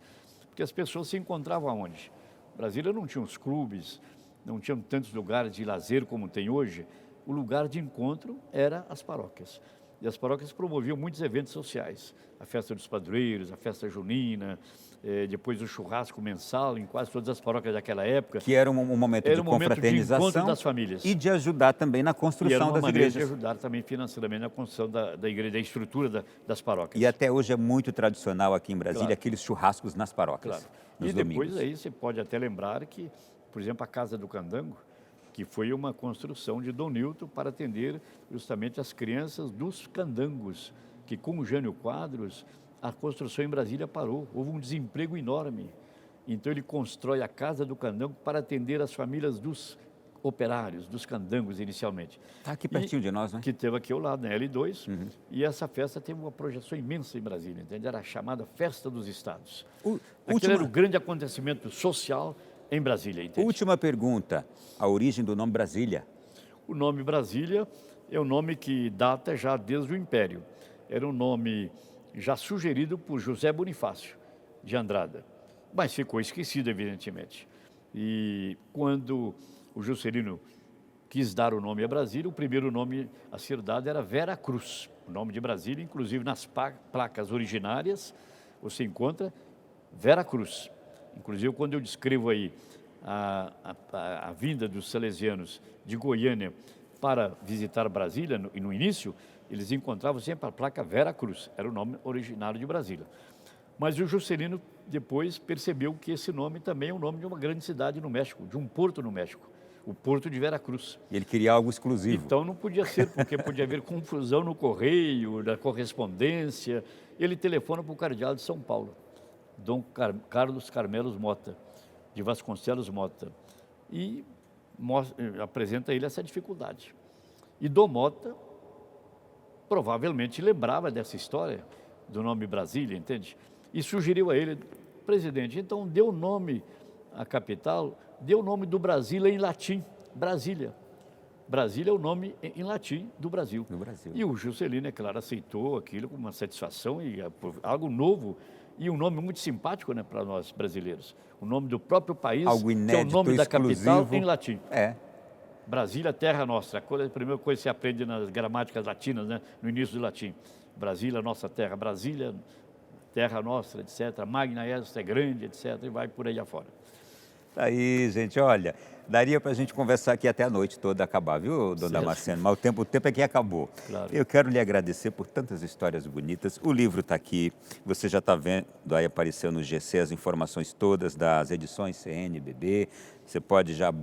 Porque as pessoas se encontravam aonde? Brasília não tinha os clubes, não tinha tantos lugares de lazer como tem hoje. O lugar de encontro era as paróquias. E as paróquias promoviam muitos eventos sociais. A festa dos padroeiros, a festa junina, depois o churrasco mensal em quase todas as paróquias daquela época. Que era um momento de confraternização de encontro das famílias. E de ajudar também na construção das igrejas. De ajudar também financeiramente na construção da igreja, da estrutura das paróquias. E até hoje é muito tradicional aqui em Brasília, aqueles churrascos nas paróquias. E depois aí você pode até lembrar que, por exemplo, a Casa do Candango, que foi uma construção de Dom Nilton para atender justamente as crianças dos candangos, que com o Jânio Quadros, a construção em Brasília parou, houve um desemprego enorme. Então ele constrói a Casa do Candango para atender as famílias dos operários, dos candangos inicialmente. Está aqui pertinho de nós, né? Que teve aqui ao lado, na L2, e essa festa teve uma projeção imensa em Brasília, entende? Era a chamada Festa dos Estados. Aquele era o grande acontecimento social em Brasília, entende? Última pergunta, a origem do nome Brasília. O nome Brasília é um nome que data já desde o Império. Era um nome já sugerido por José Bonifácio de Andrada, mas ficou esquecido, evidentemente. E quando o Juscelino quis dar o nome a Brasília, o primeiro nome a ser dado era Vera Cruz. O nome de Brasília, inclusive nas placas originárias, você encontra Vera Cruz. Inclusive, quando eu descrevo aí a vinda dos salesianos de Goiânia para visitar Brasília, no início, eles encontravam sempre a placa Vera Cruz, era o nome originário de Brasília. Mas o Juscelino depois percebeu que esse nome também é o nome de uma grande cidade no México, de um porto no México, o Porto de Vera Cruz. E ele queria algo exclusivo. Então não podia ser, porque podia haver confusão no correio, na correspondência. Ele telefona para o cardeal de São Paulo, Dom Carlos Carmelos Mota, de Vasconcelos Mota, e apresenta a ele essa dificuldade. E Dom Mota provavelmente lembrava dessa história do nome Brasília, entende? E sugeriu a ele, presidente, então dê o nome à capital, dê o nome do Brasília em latim, Brasília. Brasília é o nome em latim do Brasil. E o Juscelino, é claro, aceitou aquilo com uma satisfação e algo novo e um nome muito simpático, né, para nós brasileiros. O nome do próprio país, algo inédito, que é o nome da exclusivo, capital em latim. Brasília, terra nossa. A primeira coisa que se aprende nas gramáticas latinas, né? No início do latim. Brasília, nossa terra. Brasília, terra nossa, etc. Magna est é grande, etc. E vai por aí afora. Tá aí, gente, olha, daria para a gente conversar aqui até a noite toda acabar, viu, dona Damasceno? Mas o tempo é que acabou. Claro. Eu quero lhe agradecer por tantas histórias bonitas. O livro está aqui, você já está vendo, aí apareceu no GC as informações todas das edições CNBB. Você pode já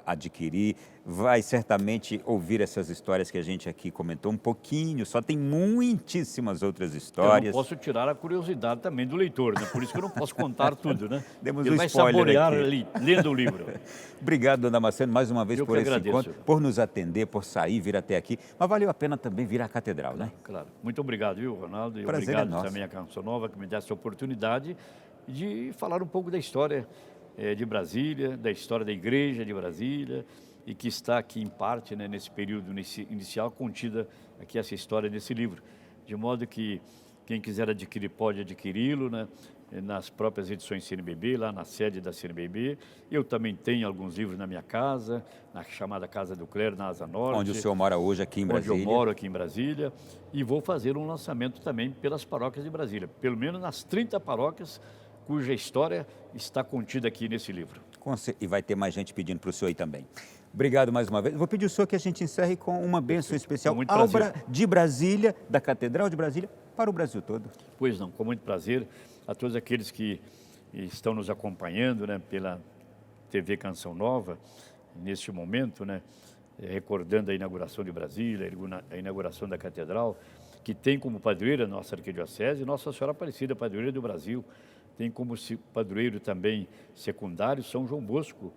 adquirir, vai certamente ouvir essas histórias que a gente aqui comentou um pouquinho, só tem muitíssimas outras histórias. Eu não posso tirar a curiosidade também do leitor, né? Por isso que eu não posso contar tudo, né? Demos Ele um vai spoiler saborear aqui. ali, lendo o livro. Obrigado, dona Damasceno, mais uma vez Eu por que esse agradeço. encontro, por nos atender, por sair, vir até aqui. Mas valeu a pena também vir à Catedral, né? Claro. Muito obrigado, viu, Ronaldo? E Prazer é obrigado nosso. também à Canção Nova, que me dá essa oportunidade de falar um pouco da história de Brasília, da história da Igreja de Brasília, e que está aqui em parte, né, nesse período inicial, contida aqui essa história nesse livro. De modo que quem quiser adquirir pode adquiri-lo, né, nas próprias edições CNBB, lá na sede da CNBB. Eu também tenho alguns livros na minha casa, na chamada Casa do Clero, na Asa Norte. Onde o senhor mora hoje, aqui em Brasília. Onde eu moro aqui em Brasília. E vou fazer um lançamento também pelas paróquias de Brasília, pelo menos nas 30 paróquias cuja história está contida aqui nesse livro. E vai ter mais gente pedindo para o senhor aí também. Obrigado mais uma vez. Vou pedir ao senhor que a gente encerre com uma bênção especial muito prazer. de Brasília, da Catedral de Brasília, para o Brasil todo. Pois não, com muito prazer a todos aqueles que estão nos acompanhando, né, pela TV Canção Nova, neste momento, né, recordando a inauguração de Brasília, a inauguração da Catedral, que tem como padroeira nossa Arquidiocese, Nossa Senhora Aparecida, padroeira do Brasil. Tem como padroeiro também secundário São João Bosco,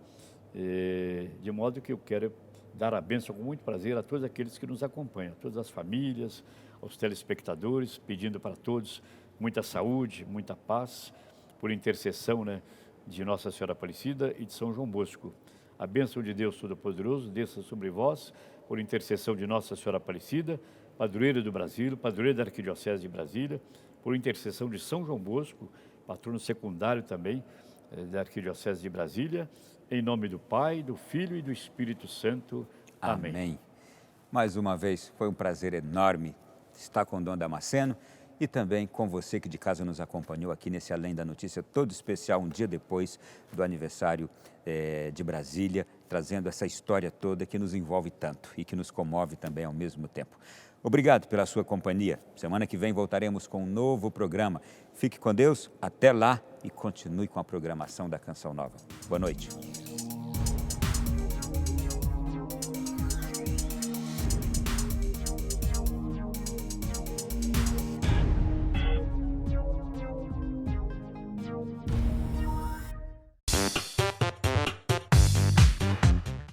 de modo que eu quero dar a bênção com muito prazer a todos aqueles que nos acompanham, a todas as famílias, aos telespectadores, pedindo para todos muita saúde, muita paz, por intercessão, né, de Nossa Senhora Aparecida e de São João Bosco. A bênção de Deus Todo-Poderoso desça sobre vós, por intercessão de Nossa Senhora Aparecida, padroeira do Brasil, padroeira da Arquidiocese de Brasília, por intercessão de São João Bosco, patrono secundário também da Arquidiocese de Brasília, em nome do Pai, do Filho e do Espírito Santo. Amém. Amém. Mais uma vez, foi um prazer enorme estar com o Dom Damasceno e também com você que de casa nos acompanhou aqui nesse Além da Notícia, todo especial, um dia depois do aniversário de Brasília, trazendo essa história toda que nos envolve tanto e que nos comove também ao mesmo tempo. Obrigado pela sua companhia. Semana que vem voltaremos com um novo programa. Fique com Deus, até lá e continue com a programação da Canção Nova. Boa noite.